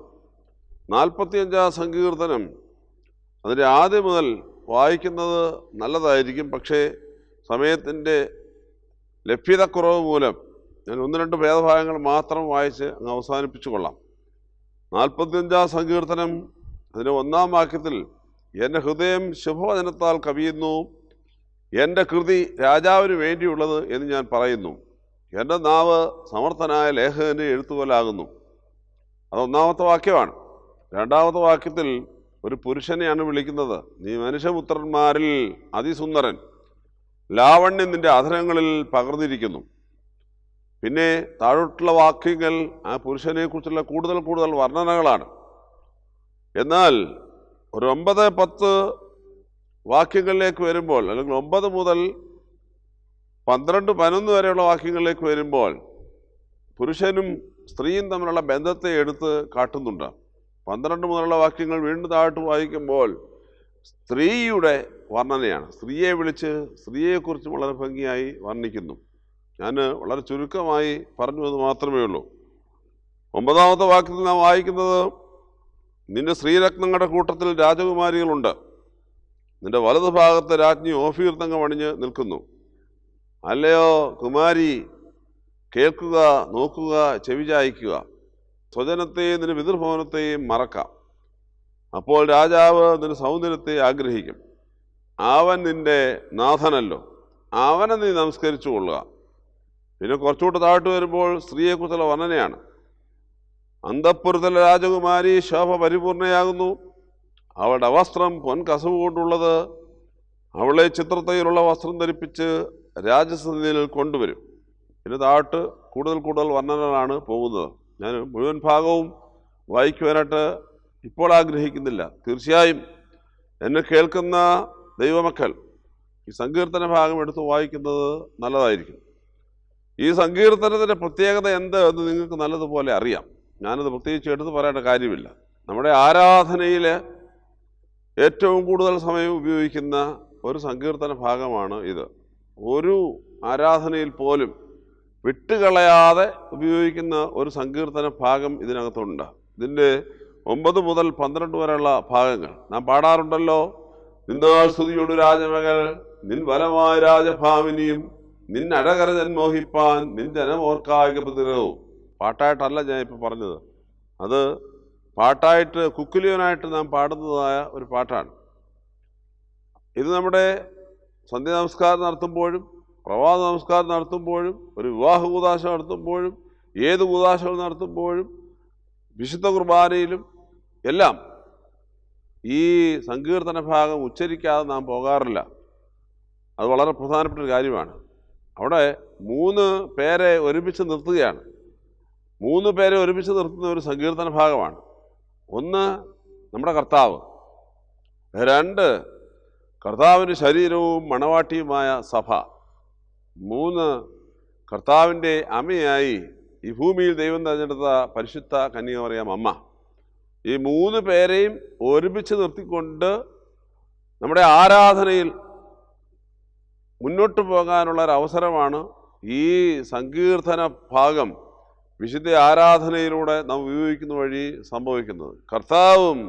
45-ാം സങ്കീർത്തനം അതിൻ്റെ ആദ്യം മുതൽ വായിക്കുന്നത് നല്ലതായിരിക്കും. പക്ഷേ സമയത്തിൻ്റെ ലഭ്യതക്കുറവ് മൂലം ഞാൻ 1-2 വേദഭാഗങ്ങൾ മാത്രം വായിച്ച് അങ്ങ് അവസാനിപ്പിച്ചു കൊള്ളാം. 45-ാം സങ്കീർത്തനം അതിൻ്റെ 1-ാം വാക്യത്തിൽ, എൻ്റെ ഹൃദയം ശുഭവചനത്താൽ കവിയുന്നു, എൻ്റെ കൃതി രാജാവിന് വേണ്ടിയുള്ളത് എന്ന് ഞാൻ പറയുന്നു, എൻ്റെ നാവ് സമർത്ഥനായ ലേഖകൻ്റെ എഴുത്തുപോലാകുന്നു. അത് 1-ാമത്തെ വാക്യമാണ്. 2-ാമത്തെ വാക്യത്തിൽ ഒരു പുരുഷനെയാണ് വിളിക്കുന്നത്. നീ മനുഷ്യപുത്രന്മാരിൽ അതിസുന്ദരൻ, ലാവണ്യം നിന്റെ അധരങ്ങളിൽ പകർന്നിരിക്കുന്നു. പിന്നെ താഴോട്ടുള്ള വാക്യങ്ങൾ ആ പുരുഷനെ കുറിച്ചുള്ള കൂടുതൽ വർണ്ണനകളാണ്. എന്നാൽ ഒരു 9-10 വാക്യങ്ങളിലേക്ക് വരുമ്പോൾ, അല്ലെങ്കിൽ 9 മുതൽ 12-11 വരെയുള്ള വാക്യങ്ങളിലേക്ക് വരുമ്പോൾ പുരുഷനും സ്ത്രീയും തമ്മിലുള്ള ബന്ധത്തെ എടുത്ത് കാട്ടുന്നുണ്ട്. 12 മുതലുള്ള വാക്യങ്ങൾ വീണ്ടും താഴോട്ട് വായിക്കുമ്പോൾ സ്ത്രീയുടെ വർണ്ണനയാണ്. സ്ത്രീയെ വിളിച്ച് സ്ത്രീയെക്കുറിച്ച് വളരെ ഭംഗിയായി വർണ്ണിക്കുന്നു. ഞാൻ വളരെ ചുരുക്കമായി പറഞ്ഞു എന്ന് മാത്രമേ ഉള്ളൂ. 9-ാമത്തെ വാക്യത്തിൽ നാം വായിക്കുന്നത്, നിന്റെ സ്ത്രീരത്നങ്ങളുടെ കൂട്ടത്തിൽ രാജകുമാരികളുണ്ട്, നിന്റെ വലതു ഭാഗത്ത് രാജ്ഞി ഓഫീർ തങ്കം അണിഞ്ഞ് നിൽക്കുന്നു. അല്ലയോ കുമാരി, കേൾക്കുക, നോക്കുക, ചെവിചായിക്കുക, സ്വജനത്തെയും നിന്റെ പിതൃഭവനത്തെയും മറക്കാം. അപ്പോൾ രാജാവ് നിന്റെ സൗന്ദര്യത്തെ ആഗ്രഹിക്കും. അവൻ നിന്റെ നാഥനല്ലോ, അവനെ നീ നമസ്കരിച്ചു കൊള്ളുക. പിന്നെ കുറച്ചുകൂട്ട് താഴ്ത്തു വരുമ്പോൾ സ്ത്രീയെക്കുറിച്ചുള്ള വർണ്ണനയാണ്. അന്തഃപുരത്തിലെ രാജകുമാരി ശോഭ പരിപൂർണയാകുന്നു, അവളുടെ വസ്ത്രം പൊൻകസവ് കൊണ്ടുള്ളത്, അവളെ ചിത്രത്തയിലുള്ള വസ്ത്രം ധരിപ്പിച്ച് രാജസന്നിധിയിൽ കൊണ്ടുവരും. പിന്നെ താഴോട്ട് കൂടുതൽ വർണ്ണനകളാണ് പോകുന്നത്. ഞാൻ മുഴുവൻ ഭാഗവും വായിക്കുവാനായിട്ട് ഇപ്പോൾ ആഗ്രഹിക്കുന്നില്ല. തീർച്ചയായും എന്നെ കേൾക്കുന്ന ദൈവമക്കൾ ഈ സങ്കീർത്തന ഭാഗം എടുത്ത് വായിക്കുന്നത് നല്ലതായിരിക്കും. ഈ സങ്കീർത്തനത്തിൻ്റെ പ്രത്യേകത എന്ത് എന്ന് നിങ്ങൾക്ക് നല്ലതുപോലെ അറിയാം. ഞാനത് പ്രത്യേകിച്ച് എടുത്ത് പറയേണ്ട കാര്യമില്ല. നമ്മുടെ ആരാധനയിൽ ഏറ്റവും കൂടുതൽ സമയം ഉപയോഗിക്കുന്ന ഒരു സങ്കീർത്തന ഭാഗമാണ് ഇത്. ഒരു ആരാധനയിൽ പോലും വിട്ടുകളയാതെ ഉപയോഗിക്കുന്ന ഒരു സങ്കീർത്തന ഭാഗം ഇതിനകത്തുണ്ട്. ഇതിൻ്റെ 9 മുതൽ 12 വരെയുള്ള ഭാഗങ്ങൾ നാം പാടാറുണ്ടല്ലോ. നിന്നാൾ സ്തുതിയോട് രാജമകൾ, നിൻ ബലമായ രാജഭാമിനിയും, നിന്നഴകരജൻ മോഹിപ്പാൻ നിൻ ജനമോർക്കായിക പ്രതിരവും. പാട്ടായിട്ടല്ല ഞാൻ ഇപ്പോൾ പറഞ്ഞത്, അത് പാട്ടായിട്ട് കുക്കുലിയനായിട്ട് നാം പാടുന്നതായ ഒരു പാട്ടാണ്. ഇത് നമ്മുടെ സന്ധ്യ നമസ്കാരം നടത്തുമ്പോഴും പ്രഭാത നമസ്കാരം നടത്തുമ്പോഴും ഒരു വിവാഹ കൂദാശ നടത്തുമ്പോഴും ഏത് കൂദാശകൾ നടത്തുമ്പോഴും വിശുദ്ധ കുർബാനയിലും എല്ലാം ഈ സങ്കീർത്തന ഭാഗം ഉച്ചരിക്കാതെ നാം പോകാറില്ല. അത് വളരെ പ്രധാനപ്പെട്ട ഒരു കാര്യമാണ്. അവിടെ 3 പേരെ ഒരുമിച്ച് നിർത്തുകയാണ്. 3 പേരെ ഒരുമിച്ച് നിർത്തുന്ന ഒരു സങ്കീർത്തന ഭാഗമാണ്. 1 നമ്മുടെ കർത്താവ്, 2 കർത്താവിൻ്റെ ശരീരവും മണവാട്ടിയുമായ സഭ, 3 കർത്താവിൻ്റെ അമ്മയായി ഈ ഭൂമിയിൽ ദൈവം തിരഞ്ഞെടുത്ത പരിശുദ്ധ കന്യകമറിയാം അമ്മ. ഈ 3 പേരെയും ഒരുമിച്ച് നിർത്തിക്കൊണ്ട് നമ്മുടെ ആരാധനയിൽ മുന്നോട്ട് പോകാനുള്ള ഒരു അവസരമാണ് ഈ സങ്കീർത്തന ഭാഗം വിശുദ്ധ ആരാധനയിലൂടെ നാം ഉപയോഗിക്കുന്ന വഴി സംഭവിക്കുന്നത്. കർത്താവും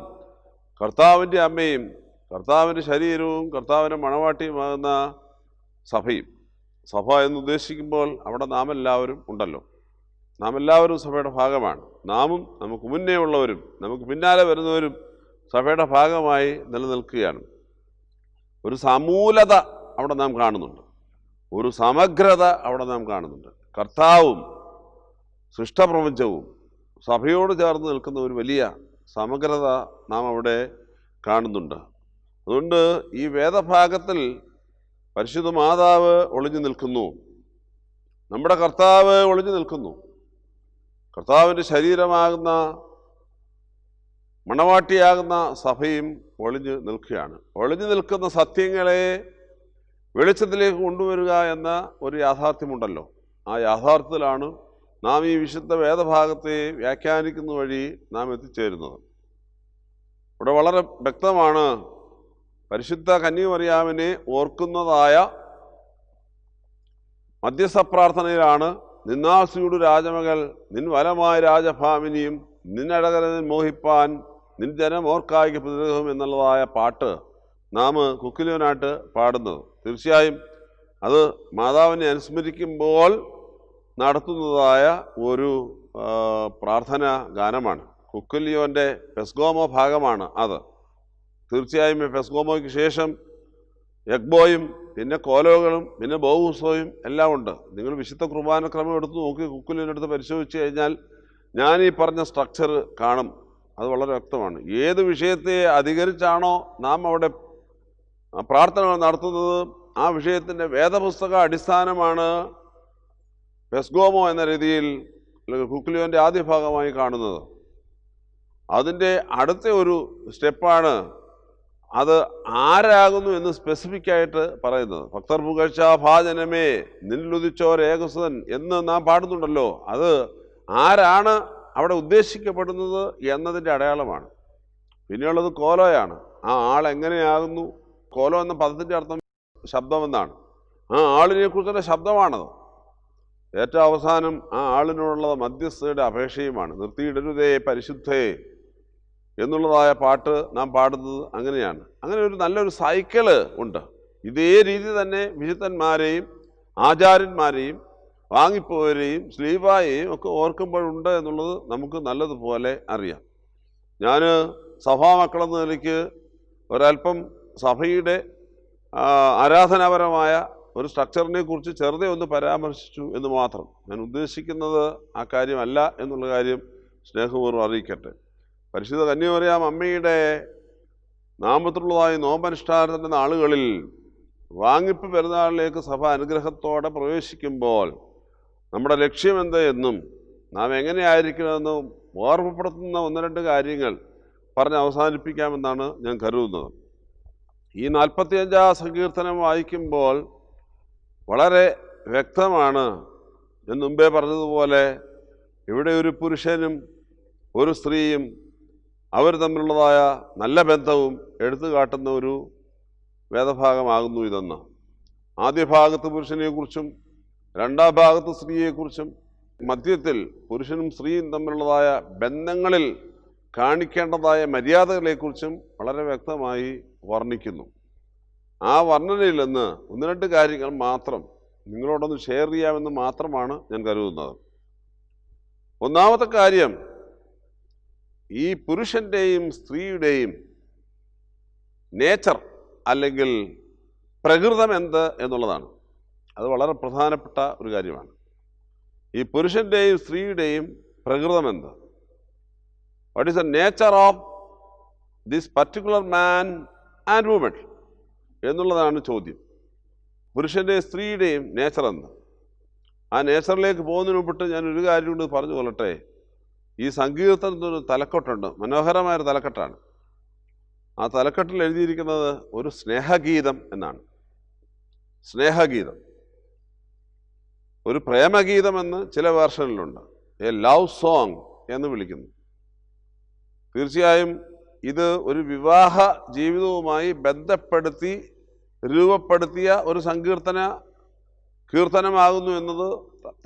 കർത്താവിൻ്റെ അമ്മയും കർത്താവിൻ്റെ ശരീരവും കർത്താവിൻ്റെ മണവാട്ടിയുമാകുന്ന സഭയും. സഭ എന്ന് ഉദ്ദേശിക്കുമ്പോൾ അവിടെ നാം എല്ലാവരും ഉണ്ടല്ലോ. നാം എല്ലാവരും സഭയുടെ ഭാഗമാണ്. നാമും നമുക്ക് മുന്നേ ഉള്ളവരും നമുക്ക് പിന്നാലെ വരുന്നവരും സഭയുടെ ഭാഗമായി നിലനിൽക്കുകയാണ്. ഒരു സമൂലത അവിടെ നാം കാണുന്നുണ്ട്, ഒരു സമഗ്രത അവിടെ നാം കാണുന്നുണ്ട്. കർത്താവും സൃഷ്ടപ്രപഞ്ചവും സഭയോട് ചേർന്ന് നിൽക്കുന്ന ഒരു വലിയ സമഗ്രത നാം അവിടെ കാണുന്നുണ്ട്. അതുകൊണ്ട് ഈ വേദഭാഗത്തിൽ പരിശുദ്ധ മാതാവ് ഒളിഞ്ഞു നിൽക്കുന്നു, നമ്മുടെ കർത്താവ് ഒളിഞ്ഞു നിൽക്കുന്നു, കർത്താവിൻ്റെ ശരീരമാകുന്ന മണവാട്ടിയാകുന്ന സഭയും ഒളിഞ്ഞു നിൽക്കുകയാണ്. ഒളിഞ്ഞു നിൽക്കുന്ന സത്യങ്ങളെ വെളിച്ചത്തിലേക്ക് കൊണ്ടുവരിക എന്ന ഒരു യാഥാർത്ഥ്യമുണ്ടല്ലോ. ആ യാഥാർത്ഥ്യത്തിലാണ് നാം ഈ വിശുദ്ധ വേദഭാഗത്തെ വ്യാഖ്യാനിക്കുന്ന വഴി നാം എത്തിച്ചേരുന്നത്. ഇവിടെ വളരെ വ്യക്തമാണ്, പരിശുദ്ധ കന്യകമറിയാമിനെ ഓർക്കുന്നതായ മധ്യസ്ഥ പ്രാർത്ഥനയിലാണ് നിന്നാസിയുടെ രാജമകൾ നിൻ വലമായ രാജഭാമിനിയും നിന്നടകരനെ മോഹിപ്പാൻ നിൻ ജനം ഓർക്കായിക്ക് പ്രതിരോധം എന്നുള്ളതായ പാട്ട് നാം കുക്കിലിയനായിട്ട് പാടുന്നത്. തീർച്ചയായും അത് മാതാവിനെ അനുസ്മരിക്കുമ്പോൾ നടത്തുന്നതായ ഒരു പ്രാർത്ഥന ഗാനമാണ്. കുക്കിലിയോൻ്റെ പെസ്ഗോമോ ഭാഗമാണ് അത്. തീർച്ചയായും പെസ്ഗോമോയ്ക്ക് ശേഷം യഗ്ബോയും പിന്നെ കോലോകളും പിന്നെ ബോഹുസോയും എല്ലാം ഉണ്ട്. നിങ്ങൾ വിശുദ്ധ കുർബാനക്രമം എടുത്ത് നോക്കി കുക്കിലിൻ്റെ അടുത്ത് പരിശോധിച്ച് കഴിഞ്ഞാൽ ഞാൻ ഈ പറഞ്ഞ സ്ട്രക്ചർ കാണും. അത് വളരെ വ്യക്തമാണ്. ഏത് വിഷയത്തെ അധികരിച്ചാണോ നാം അവിടെ പ്രാർത്ഥനകൾ നടത്തുന്നത്, ആ വിഷയത്തിൻ്റെ വേദപുസ്തക അടിസ്ഥാനമാണ് പെസ്ഗോമോ എന്ന രീതിയിൽ കുക്കിലിയോൻ്റെ ആദ്യ ഭാഗമായി കാണുന്നത്. അതിൻ്റെ അടുത്ത ഒരു സ്റ്റെപ്പാണ് അത് ആരാകുന്നു എന്ന് സ്പെസിഫിക് ആയിട്ട് പറയുന്നത്. ഭക്തർ പുകഴ്ച ഭാജനമേ നിന്നുദിച്ചോർ ഏകസൻ എന്ന് നാം പാടുന്നുണ്ടല്ലോ. അത് ആരാണ് അവിടെ ഉദ്ദേശിക്കപ്പെടുന്നത് എന്നതിൻ്റെ അടയാളമാണ്. പിന്നെയുള്ളത് കോലോയാണ്. ആ ആൾ എങ്ങനെയാകുന്നു? കോലോ എന്ന പദത്തിൻ്റെ അർത്ഥം ശബ്ദമെന്നാണ്. ആ ആളിനെ കുറിച്ചുള്ള ശബ്ദമാണത്. ഏറ്റവും അവസാനം ആ ആളിനോടുള്ള മധ്യസ്ഥയുടെ അപേക്ഷയുമാണ്. നിർത്തിയിടരുതേ പരിശുദ്ധേ എന്നുള്ളതായ പാട്ട് നാം പാടുന്നത് അങ്ങനെയാണ്. അങ്ങനെ ഒരു നല്ലൊരു സൈക്കിള് ഉണ്ട്. ഇതേ രീതി തന്നെ വിശുദ്ധന്മാരെയും ആചാര്യന്മാരെയും വാങ്ങിപ്പോവരെയും സ്ലീവായെയും ഒക്കെ ഓർക്കുമ്പോഴുണ്ട് എന്നുള്ളത് നമുക്ക് നല്ലതുപോലെ അറിയാം. ഞാൻ സഭാമക്കളെന്ന നിലയ്ക്ക് ഒരല്പം സഭയുടെ ആരാധനാപരമായ ഒരു സ്ട്രക്ചറിനെ കുറിച്ച് ചെറുതെ ഒന്ന് പരാമർശിച്ചു എന്ന് മാത്രം. ഞാൻ ഉദ്ദേശിക്കുന്നത് ആ കാര്യമല്ല എന്നുള്ള കാര്യം സ്നേഹപൂർവ്വം അറിയിക്കട്ടെ. പരിശുദ്ധ കന്യകമറിയാം അമ്മയുടെ നാമത്തിലുള്ളതായി നോമ്പനുഷ്ഠാനത്തിൻ്റെ നാളുകളിൽ വാങ്ങിപ്പ് പെരുന്നാളിലേക്ക് സഭ അനുഗ്രഹത്തോടെ പ്രവേശിക്കുമ്പോൾ നമ്മുടെ ലക്ഷ്യമെന്ത് എന്നും നാം എങ്ങനെയായിരിക്കണമെന്നും ഓർമ്മപ്പെടുത്തുന്ന ഒന്ന് രണ്ട് കാര്യങ്ങൾ പറഞ്ഞ് അവസാനിപ്പിക്കാമെന്നാണ് ഞാൻ കരുതുന്നത്. ഈ 45-ാം സങ്കീർത്തനം വായിക്കുമ്പോൾ വളരെ വ്യക്തമാണ്. ഞാൻ മുമ്പേ പറഞ്ഞതുപോലെ ഇവിടെ ഒരു പുരുഷനും ഒരു സ്ത്രീയും അവർ തമ്മിലുള്ളതായ നല്ല ബന്ധവും എടുത്തു കാട്ടുന്ന ഒരു വേദഭാഗമാകുന്നു ഇതെന്ന്. ആദ്യ ഭാഗത്ത് പുരുഷനെക്കുറിച്ചും രണ്ടാം ഭാഗത്ത് സ്ത്രീയെക്കുറിച്ചും മധ്യത്തിൽ പുരുഷനും സ്ത്രീയും തമ്മിലുള്ളതായ ബന്ധങ്ങളിൽ കാണിക്കേണ്ടതായ മര്യാദകളെക്കുറിച്ചും വളരെ വ്യക്തമായി വർണ്ണിക്കുന്നു. ആ വർണ്ണനയിൽ നിന്ന് ഒന്ന് രണ്ട് കാര്യങ്ങൾ മാത്രം നിങ്ങളോടൊന്ന് ഷെയർ ചെയ്യാമെന്ന് മാത്രമാണ് ഞാൻ കരുതുന്നത്. ഒന്നാമത്തെ കാര്യം, ഈ പുരുഷൻ്റെയും സ്ത്രീയുടെയും നേച്ചർ അല്ലെങ്കിൽ പ്രകൃതം എന്ത് എന്നുള്ളതാണ്. അത് വളരെ പ്രധാനപ്പെട്ട ഒരു കാര്യമാണ്. ഈ പുരുഷൻ്റെയും സ്ത്രീയുടെയും പ്രകൃതം എന്ത്? What is the nature of this particular man and woman എന്നുള്ളതാണ് ചോദ്യം. പുരുഷൻ്റെയും സ്ത്രീയുടെയും നേച്ചർ എന്ത്? ആ നേച്ചറിലേക്ക് പോകുന്നതിന് മുമ്പിട്ട് ഞാൻ ഒരു കാര്യം കൊണ്ട് പറഞ്ഞു കൊള്ളട്ടെ. ഈ സങ്കീർത്തനത്തിനൊരു തലക്കെട്ടുണ്ട്, മനോഹരമായൊരു തലക്കെട്ടാണ്. ആ തലക്കെട്ടിൽ എഴുതിയിരിക്കുന്നത് ഒരു സ്നേഹഗീതം എന്നാണ്. സ്നേഹഗീതം, ഒരു പ്രേമഗീതമെന്ന് ചില വേർഷനിലുണ്ട്, എ ലവ് സോങ് എന്ന് വിളിക്കുന്നു. തീർച്ചയായും ഇത് ഒരു വിവാഹ ജീവിതവുമായി ബന്ധപ്പെടുത്തി രൂപപ്പെടുത്തിയ ഒരു കീർത്തനമാകുന്നു എന്നത്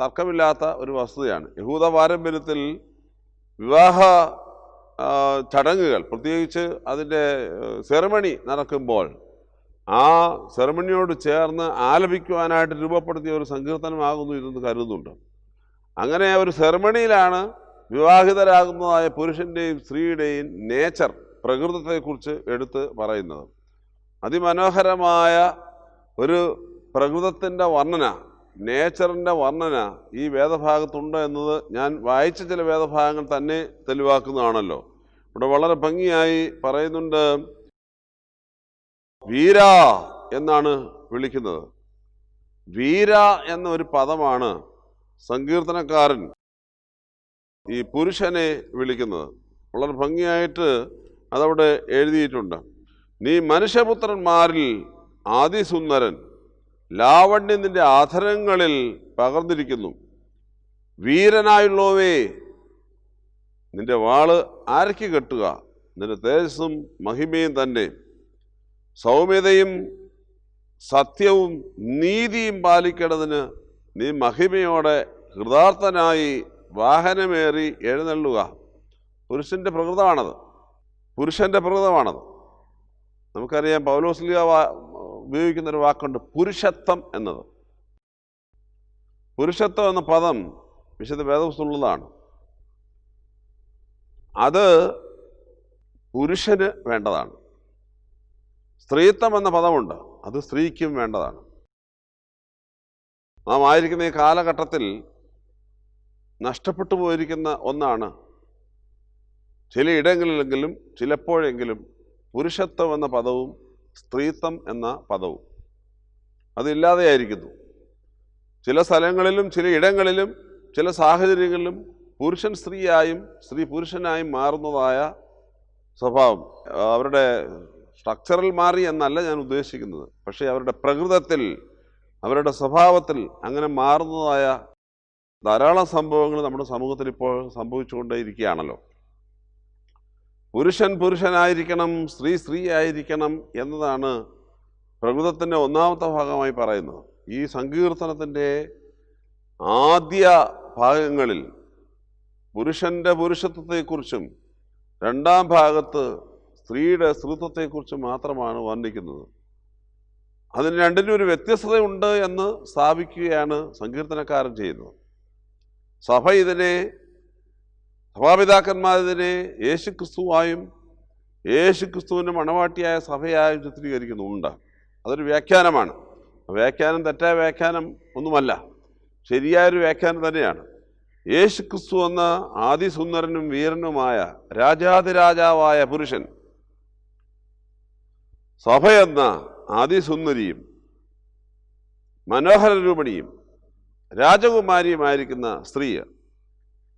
തർക്കമില്ലാത്ത ഒരു വസ്തുതയാണ്. യഹൂദ പാരമ്പര്യത്തിൽ വിവാഹ ചടങ്ങുകൾ, പ്രത്യേകിച്ച് അതിൻ്റെ സെറമണി നടക്കുമ്പോൾ ആ സെറമണിയോട് ചേർന്ന് ആലപിക്കുവാനായിട്ട് രൂപപ്പെടുത്തിയ ഒരു സങ്കീർത്തനമാകുന്നു ഇതെന്ന് കരുതുന്നുണ്ട്. അങ്ങനെ ഒരു സെറമണിയിലാണ് വിവാഹിതരാകുന്നതായ പുരുഷൻ്റെയും സ്ത്രീയുടെയും നേച്ചർ, പ്രകൃതത്തെക്കുറിച്ച് എടുത്ത് പറയുന്നത്. അതിമനോഹരമായ ഒരു പ്രകൃതത്തിൻ്റെ വർണ്ണന, നേച്ചറിൻ്റെ വർണ്ണന ഈ വേദഭാഗത്തുണ്ട് എന്നത് ഞാൻ വായിച്ച ചില വേദഭാഗങ്ങൾ തന്നെ തെളിവാക്കുന്നതാണല്ലോ. ഇവിടെ വളരെ ഭംഗിയായി പറയുന്നുണ്ട്, വീര എന്നാണ് വിളിക്കുന്നത്. വീര എന്ന ഒരു പദമാണ് സങ്കീർത്തനക്കാരൻ ഈ പുരുഷനെ വിളിക്കുന്നത്. വളരെ ഭംഗിയായിട്ട് അതവിടെ എഴുതിയിട്ടുണ്ട്. നീ മനുഷ്യപുത്രന്മാരിൽ ആദിസുന്ദരൻ, ലാവണ്യം നിന്റെ ആധരങ്ങളിൽ പകർന്നിരിക്കുന്നു. വീരനായുള്ളവേ, നിന്റെ വാള് ആരയ്ക്ക് കെട്ടുക? നിന്റെ തേജസ്സും മഹിമയും തന്നെ. സൗമ്യതയും സത്യവും നീതിയും പാലിക്കേണ്ടതിന് നീ മഹിമയോടെ ഹൃദാർത്ഥനായി വാഹനമേറി എഴുന്നള്ളുക. പുരുഷൻ്റെ പ്രകൃതമാണത്, പുരുഷൻ്റെ പ്രകൃതമാണത്. നമുക്കറിയാം, പൗലോസ്ലീഹ ഉപയോഗിക്കുന്നൊരു വാക്കുണ്ട്, പുരുഷത്വം എന്നത്. പുരുഷത്വം എന്ന പദം വിശുദ്ധ വേദപുസ്തകത്തിലുള്ളതാണ്. അത് പുരുഷന് വേണ്ടതാണ്. സ്ത്രീത്വം എന്ന പദമുണ്ട്, അത് സ്ത്രീക്കും വേണ്ടതാണ്. നാം ആയിരിക്കുന്ന ഈ കാലഘട്ടത്തിൽ നഷ്ടപ്പെട്ടു പോയിരിക്കുന്ന ഒന്നാണ് ചിലയിടങ്ങളിലെങ്കിലും ചിലപ്പോഴെങ്കിലും പുരുഷത്വം എന്ന പദവും സ്ത്രീത്വം എന്ന പദവും അതില്ലാതെയായിരിക്കുന്നു. ചില സ്ഥലങ്ങളിലും ചില ഇടങ്ങളിലും ചില സാഹചര്യങ്ങളിലും പുരുഷൻ സ്ത്രീയായും സ്ത്രീ പുരുഷനായും മാറുന്നതായ സ്വഭാവം, അവരുടെ സ്ട്രക്ചറിൽ മാറി എന്നല്ല ഞാൻ ഉദ്ദേശിക്കുന്നത്, പക്ഷേ അവരുടെ പ്രകൃതത്തിൽ, അവരുടെ സ്വഭാവത്തിൽ അങ്ങനെ മാറുന്നതായ ധാരാളം സംഭവങ്ങൾ നമ്മുടെ സമൂഹത്തിൽ ഇപ്പോൾ സംഭവിച്ചുകൊണ്ടേയിരിക്കുകയാണല്ലോ. പുരുഷൻ പുരുഷനായിരിക്കണം, സ്ത്രീ സ്ത്രീ ആയിരിക്കണം എന്നതാണ് പ്രകൃതത്തിൻ്റെ ഒന്നാമത്തെ ഭാഗമായി പറയുന്നത്. ഈ സങ്കീർത്തനത്തിൻ്റെ ആദ്യ ഭാഗങ്ങളിൽ പുരുഷൻ്റെ പുരുഷത്വത്തെക്കുറിച്ചും രണ്ടാം ഭാഗത്ത് സ്ത്രീയുടെ സ്ത്രീത്വത്തെക്കുറിച്ചും മാത്രമാണ് വർണ്ണിക്കുന്നത്. അതിന് രണ്ടിനും ഒരു വ്യത്യസ്തതയുണ്ട് എന്ന് സ്ഥാപിക്കുകയാണ് സങ്കീർത്തനക്കാരൻ ചെയ്യുന്നത്. സഭ ഇതിനെ, സഭാപിതാക്കന്മാരിതിനെ യേശുക്രിസ്തുവായും യേശുക്രിസ്തുവിൻ്റെ മണവാട്ടിയായ സഭയായും ചിത്രീകരിക്കുന്നുണ്ട്. അതൊരു വ്യാഖ്യാനമാണ്. വ്യാഖ്യാനം തെറ്റായ വ്യാഖ്യാനം ഒന്നുമല്ല, ശരിയായൊരു വ്യാഖ്യാനം തന്നെയാണ്. യേശുക്രിസ്തു എന്ന ആദിസുന്ദരനും വീരനുമായ രാജാതിരാജാവായ പുരുഷൻ, സഭയെന്ന ആദിസുന്ദരിയും മനോഹര രൂപണിയും രാജകുമാരിയുമായിരിക്കുന്ന സ്ത്രീ,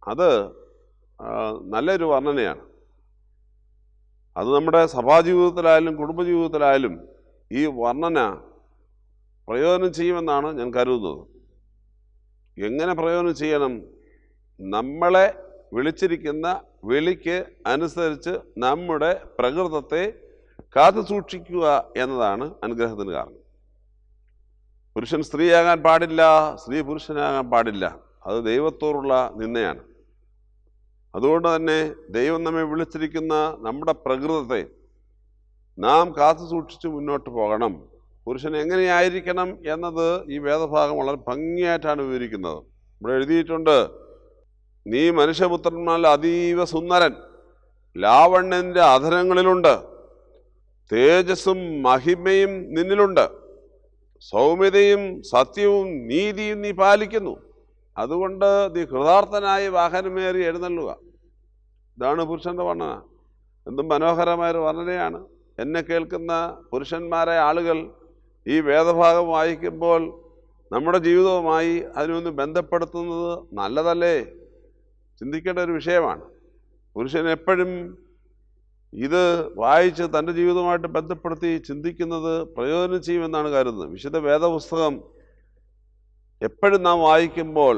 അത് നല്ലൊരു വർണ്ണനയാണ്. അത് നമ്മുടെ സഭാജീവിതത്തിലായാലും കുടുംബജീവിതത്തിലായാലും ഈ വർണ്ണന പ്രയോജനം ചെയ്യുമെന്നാണ് ഞാൻ കരുതുന്നത്. എങ്ങനെ പ്രയോജനം ചെയ്യണം? നമ്മളെ വിളിച്ചിരിക്കുന്ന വിളിക്ക് അനുസരിച്ച് നമ്മുടെ പ്രകൃതത്തെ കാത്തു സൂക്ഷിക്കുക എന്നതാണ് അനുഗ്രഹത്തിന് കാരണം. പുരുഷൻ സ്ത്രീയാകാൻ പാടില്ല, സ്ത്രീ പുരുഷനാകാൻ പാടില്ല. അത് ദൈവത്തോടുള്ള നിന്ദയാണ്. അതുകൊണ്ട് തന്നെ ദൈവം നമ്മെ വിളിച്ചിരിക്കുന്ന നമ്മുടെ പ്രകൃതത്തെ നാം കാത്തു സൂക്ഷിച്ച് മുന്നോട്ട് പോകണം. പുരുഷൻ എങ്ങനെയായിരിക്കണം എന്നത് ഈ വേദഭാഗം വളരെ ഭംഗിയായിട്ടാണ് വിവരിക്കുന്നത്. ഇവിടെ എഴുതിയിട്ടുണ്ട്, നീ മനുഷ്യപുത്രന്മാരിൽ അതീവ സുന്ദരൻ, ലാവണ്യൻ്റെ അധരങ്ങളിലുണ്ട്, തേജസ്സും മഹിമയും നിന്നിലുണ്ട്, സൗമ്യതയും സത്യവും നീതിയും നീ പാലിക്കുന്നു, അതുകൊണ്ട് നീ കൃതാർത്ഥനായി വാഹനമേറി എഴുന്നള്ളുക. ഇതാണ് പുരുഷൻ്റെ വർണ്ണന. എന്തും മനോഹരമായൊരു വർണ്ണനയാണ്. എന്നെ കേൾക്കുന്ന പുരുഷന്മാരായ ആളുകൾ ഈ വേദഭാഗം വായിക്കുമ്പോൾ നമ്മുടെ ജീവിതവുമായി അതിനൊന്ന് ബന്ധപ്പെടുത്തുന്നത് നല്ലതല്ലേ? ചിന്തിക്കേണ്ട ഒരു വിഷയമാണ്. പുരുഷൻ എപ്പോഴും ഇത് വായിച്ച് തൻ്റെ ജീവിതവുമായിട്ട് ബന്ധപ്പെടുത്തി ചിന്തിക്കുന്നത് പ്രയോജനം ചെയ്യുമെന്നാണ് കരുതുന്നത്. വിശുദ്ധ വേദപുസ്തകം എപ്പോഴും നാം വായിക്കുമ്പോൾ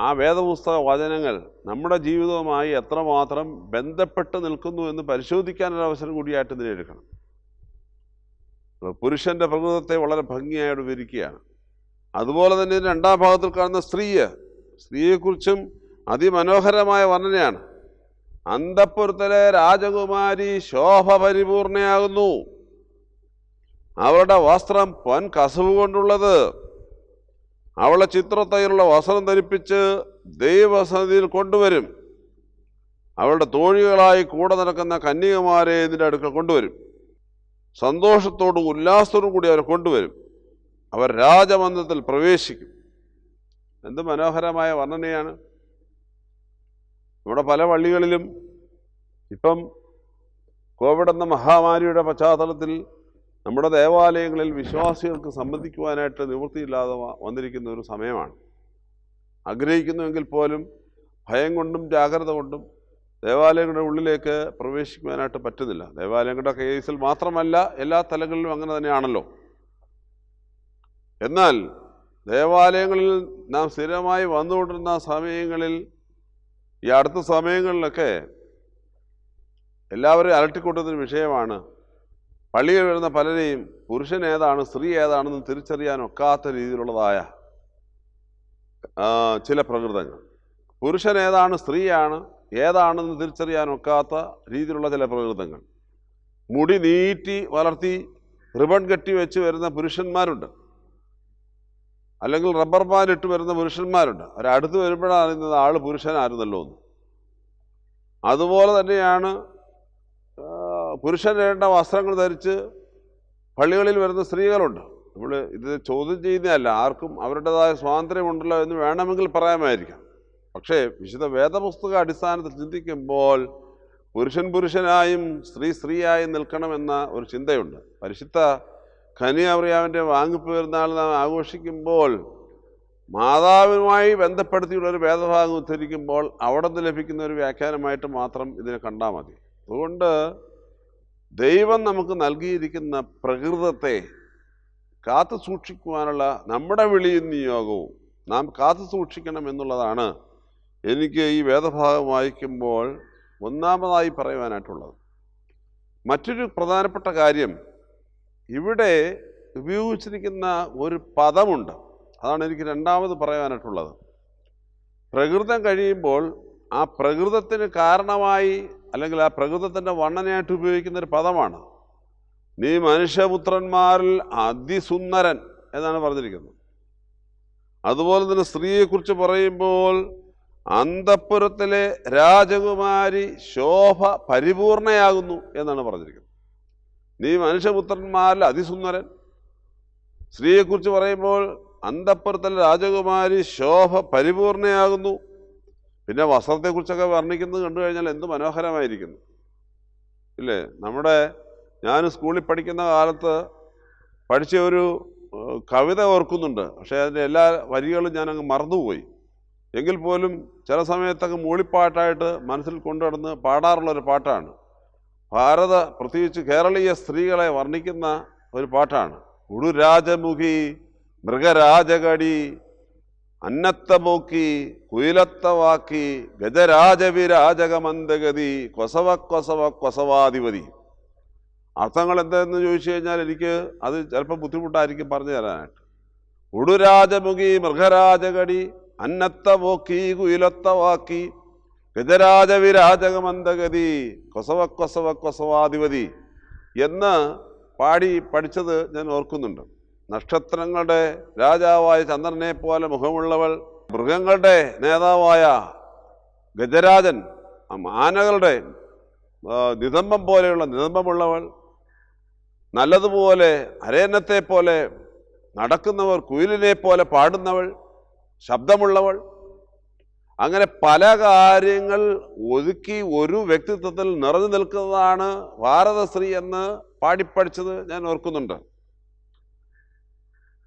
ആ വേദപുസ്തക വചനങ്ങൾ നമ്മുടെ ജീവിതവുമായി എത്രമാത്രം ബന്ധപ്പെട്ട് നിൽക്കുന്നു എന്ന് പരിശോധിക്കാനൊരു അവസരം കൂടിയായിട്ട് ഇതിനെ എടുക്കണം. പുരുഷൻ്റെ പ്രകൃതത്തെ വളരെ ഭംഗിയായിട്ട് വിവരിക്കുകയാണ്. അതുപോലെ തന്നെ രണ്ടാം ഭാഗത്തിൽ കാണുന്ന സ്ത്രീയെക്കുറിച്ചും അതിമനോഹരമായ വർണ്ണനയാണ്. അന്തഃപുരത്തിലെ രാജകുമാരി ശോഭ പരിപൂർണയാകുന്നു. അവളുടെ വസ്ത്രം പൊൻ കസവ് കൊണ്ടുള്ളത്. അവളെ ചിത്രത്തയിലുള്ള വസ്ത്രം ധരിപ്പിച്ച് ദൈവസന്നിധിയിൽ കൊണ്ടുവരും. അവളുടെ തോഴികളായി കൂടെ നടക്കുന്ന കന്യകമാരെ ഇതിൻ്റെ അടുക്കൽ കൊണ്ടുവരും. സന്തോഷത്തോടും ഉല്ലാസത്തോടും കൂടി അവരെ കൊണ്ടുവരും. അവർ രാജമന്ദിരത്തിൽ പ്രവേശിക്കും. എന്ത് മനോഹരമായ വർണ്ണനയാണ്! നമ്മുടെ പല പള്ളികളിലും ഇപ്പം കോവിഡ് എന്ന മഹാമാരിയുടെ പശ്ചാത്തലത്തിൽ നമ്മുടെ ദേവാലയങ്ങളിൽ വിശ്വാസികൾക്ക് സംബന്ധിക്കുവാനായിട്ട് നിവൃത്തിയില്ലാതെ വന്നിരിക്കുന്ന ഒരു സമയമാണ്. ആഗ്രഹിക്കുന്നുവെങ്കിൽ പോലും ഭയം കൊണ്ടും ജാഗ്രത കൊണ്ടും ദേവാലയങ്ങളുടെ ഉള്ളിലേക്ക് പ്രവേശിക്കുവാനായിട്ട് പറ്റുന്നില്ല. ദേവാലയങ്ങളുടെ കേസിൽ മാത്രമല്ല, എല്ലാ തലങ്ങളിലും അങ്ങനെ തന്നെയാണല്ലോ. എന്നാൽ ദേവാലയങ്ങളിൽ നാം സ്ഥിരമായി വന്നുകൊണ്ടിരുന്ന സമയങ്ങളിൽ, ഈ അടുത്ത സമയങ്ങളിലൊക്കെ എല്ലാവരെയും അലട്ടിക്കൊണ്ടുന്ന വിഷയമാണ് പള്ളിയിൽ വരുന്ന പലരെയും പുരുഷൻ ഏതാണ് സ്ത്രീ ഏതാണെന്ന് തിരിച്ചറിയാൻ ഒക്കാത്ത രീതിയിലുള്ളതായ ചില പ്രകൃതങ്ങൾ. പുരുഷൻ ഏതാണ് സ്ത്രീയാണ് ഏതാണെന്ന് തിരിച്ചറിയാൻ ഒക്കാത്ത രീതിയിലുള്ള ചില പ്രകൃതങ്ങൾ. മുടി നീട്ടി വളർത്തി റിബൺ കെട്ടി വെച്ച് വരുന്ന പുരുഷന്മാരുണ്ട്, അല്ലെങ്കിൽ റബ്ബർ ബാൻഡ് ഇട്ട് വരുന്ന പുരുഷന്മാരുണ്ട്. അവരടുത്ത് വരുമ്പോഴാണ് അറിയുന്നത് ആൾ പുരുഷനായിരുന്നല്ലോ എന്ന്. അതുപോലെ തന്നെയാണ് പുരുഷൻ വേണ്ട വസ്ത്രങ്ങൾ ധരിച്ച് പള്ളികളിൽ വരുന്ന സ്ത്രീകളുണ്ട്. നമ്മൾ ഇത് ചോദ്യം ചെയ്യുന്നതല്ല, ആർക്കും അവരുടേതായ സ്വാതന്ത്ര്യമുണ്ടല്ലോ എന്ന് വേണമെങ്കിൽ പറയാമായിരിക്കാം. പക്ഷേ വിശുദ്ധ വേദപുസ്തക അടിസ്ഥാനത്തിൽ ചിന്തിക്കുമ്പോൾ പുരുഷൻ പുരുഷനായും സ്ത്രീ സ്ത്രീയായും നിൽക്കണമെന്ന ഒരു ചിന്തയുണ്ട്. പരിശുദ്ധ കന്യാമറിയാമിൻ്റെ വാങ്ങിപ്പ് പെരുന്നാൾ നാം ആഘോഷിക്കുമ്പോൾ മാതാവിനുമായി ബന്ധപ്പെടുത്തിയുള്ളൊരു വേദഭാഗം ഉദ്ധരിക്കുമ്പോൾ അവിടെ നിന്ന് ലഭിക്കുന്ന ഒരു വ്യാഖ്യാനമായിട്ട് മാത്രം ഇതിനെ കണ്ടാൽ മതി. അതുകൊണ്ട് ദൈവം നമുക്ക് നൽകിയിരിക്കുന്ന പ്രകൃതത്തെ കാത്തു സൂക്ഷിക്കുവാനുള്ള നമ്മുടെ വിളിയും നിയോഗവും നാം കാത്തു സൂക്ഷിക്കണം എന്നുള്ളതാണ് എനിക്ക് ഈ വേദഭാഗം വായിക്കുമ്പോൾ ഒന്നാമതായി പറയുവാനായിട്ടുള്ളത്. മറ്റൊരു പ്രധാനപ്പെട്ട കാര്യം, ഇവിടെ ഉപയോഗിച്ചിരിക്കുന്ന ഒരു പദമുണ്ട്. അതാണ് എനിക്ക് രണ്ടാമത് പറയാനായിട്ടുള്ളത്. പ്രകൃതം കഴിയുമ്പോൾ ആ പ്രകൃതത്തിന് കാരണമായി അല്ലെങ്കിൽ ആ പ്രകൃതത്തിൻ്റെ വർണ്ണനയായിട്ട് ഉപയോഗിക്കുന്ന ഒരു പദമാണ്. നീ മനുഷ്യപുത്രന്മാരിൽ അതിസുന്ദരൻ എന്നാണ് പറഞ്ഞിരിക്കുന്നത്. അതുപോലെ തന്നെ സ്ത്രീയെക്കുറിച്ച് പറയുമ്പോൾ അന്തഃപുരത്തിലെ രാജകുമാരി ശോഭ പരിപൂർണയാകുന്നു എന്നാണ് പറഞ്ഞിരിക്കുന്നത്. നീ മനുഷ്യപുത്രന്മാരിൽ അതിസുന്ദരൻ. സ്ത്രീയെക്കുറിച്ച് പറയുമ്പോൾ അന്തഃപുരത്തിലെ രാജകുമാരി ശോഭ പരിപൂർണയാകുന്നു. പിന്നെ വസ്ത്രത്തെക്കുറിച്ചൊക്കെ വർണ്ണിക്കുന്നത് കണ്ടു കഴിഞ്ഞാൽ എന്ത് മനോഹരമായിരിക്കുന്നു ഇല്ലേ. ഞാൻ സ്കൂളിൽ പഠിക്കുന്ന കാലത്ത് പഠിച്ച ഒരു കവിത ഓർക്കുന്നുണ്ട്. പക്ഷേ അതിൻ്റെ എല്ലാ വരികളും ഞാനങ്ങ് മറന്നുപോയി. എങ്കിൽ പോലും ചില സമയത്തൊക്കെ മൂളിപ്പാട്ടായിട്ട് മനസ്സിൽ കൊണ്ടുനടന്ന് പാടാറുള്ളൊരു പാട്ടാണ്. പ്രത്യേകിച്ച് കേരളീയ സ്ത്രീകളെ വർണ്ണിക്കുന്ന ഒരു പാട്ടാണ്. ഉടുരാജമുഖി മൃഗരാജകടി അന്നത്തമോക്കി കുയിലത്തവാക്കി ഗജരാജവിരാജകമന്ദഗതി കൊസവ കൊസവ കൊസവാധിപതി. അർത്ഥങ്ങൾ എന്താണെന്ന് ചോദിച്ചു കഴിഞ്ഞാൽ എനിക്ക് അത് ചിലപ്പോൾ ബുദ്ധിമുട്ടായിരിക്കും പറഞ്ഞു തരാനായിട്ട്. ഉടുരാജമുഖി മൃഗരാജകടി അന്നത്തമോക്കി കുയിലത്തവാക്കി ഗജരാജവിരാജകമന്ദഗതി കൊസവ കൊസവ കൊസവാധിപതി എന്ന് പാടി പഠിച്ചത് ഞാൻ ഓർക്കുന്നുണ്ട്. നക്ഷത്രങ്ങളുടെ രാജാവായ ചന്ദ്രനെ പോലെ മുഖമുള്ളവൾ, മൃഗങ്ങളുടെ നേതാവായ ഗജരാജൻ, ആനകളുടെ നിതംബം പോലെയുള്ള നിതംബമുള്ളവൾ, നല്ലതുപോലെ അരയന്നത്തെ പോലെ നടക്കുന്നവർ, കുയിലിനെ പോലെ പാടുന്നവൾ, ശബ്ദമുള്ളവൾ, അങ്ങനെ പല കാര്യങ്ങൾ ഒതുക്കി ഒരു വ്യക്തിത്വത്തിൽ നിറഞ്ഞു നിൽക്കുന്നതാണ് ഭാരതശ്രീ എന്ന് പാടിപ്പഠിച്ചത് ഞാൻ ഓർക്കുന്നുണ്ട്.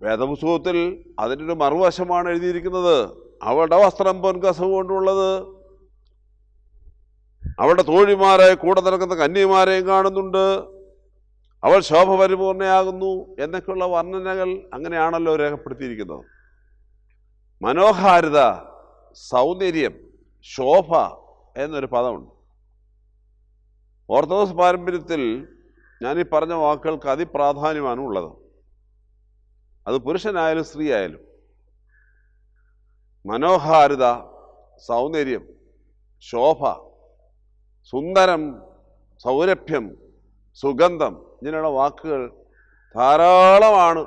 വേദപുസ്തകത്തിൽ അതിൻ്റെ ഒരു മറുവശമാണ് എഴുതിയിരിക്കുന്നത്. അവളുടെ വസ്ത്രം പൊൻകസവ് കൊണ്ടുള്ളത്. അവളുടെ തോഴിമാരെ കൂടെ നടക്കുന്ന കന്യമാരെയും കാണുന്നുണ്ട്. അവൾ ശോഭ പരിപൂർണയാകുന്നു എന്നൊക്കെയുള്ള വർണ്ണനകൾ അങ്ങനെയാണല്ലോ രേഖപ്പെടുത്തിയിരിക്കുന്നത്. മനോഹാരിത, സൗന്ദര്യം, ശോഭ എന്നൊരു പദമുണ്ട്. ഓർത്തഡോക്സ് പാരമ്പര്യത്തിൽ ഞാനീ പറഞ്ഞ വാക്കുകൾക്ക് അതിപ്രാധാന്യമാണ് ഉള്ളത്. അത് പുരുഷനായാലും സ്ത്രീ ആയാലും. മനോഹാരിത, സൗന്ദര്യം, ശോഭ സുന്ദരം, സൗരഭ്യം, സുഗന്ധം, ഇങ്ങനെയുള്ള വാക്കുകൾ ധാരാളമാണ്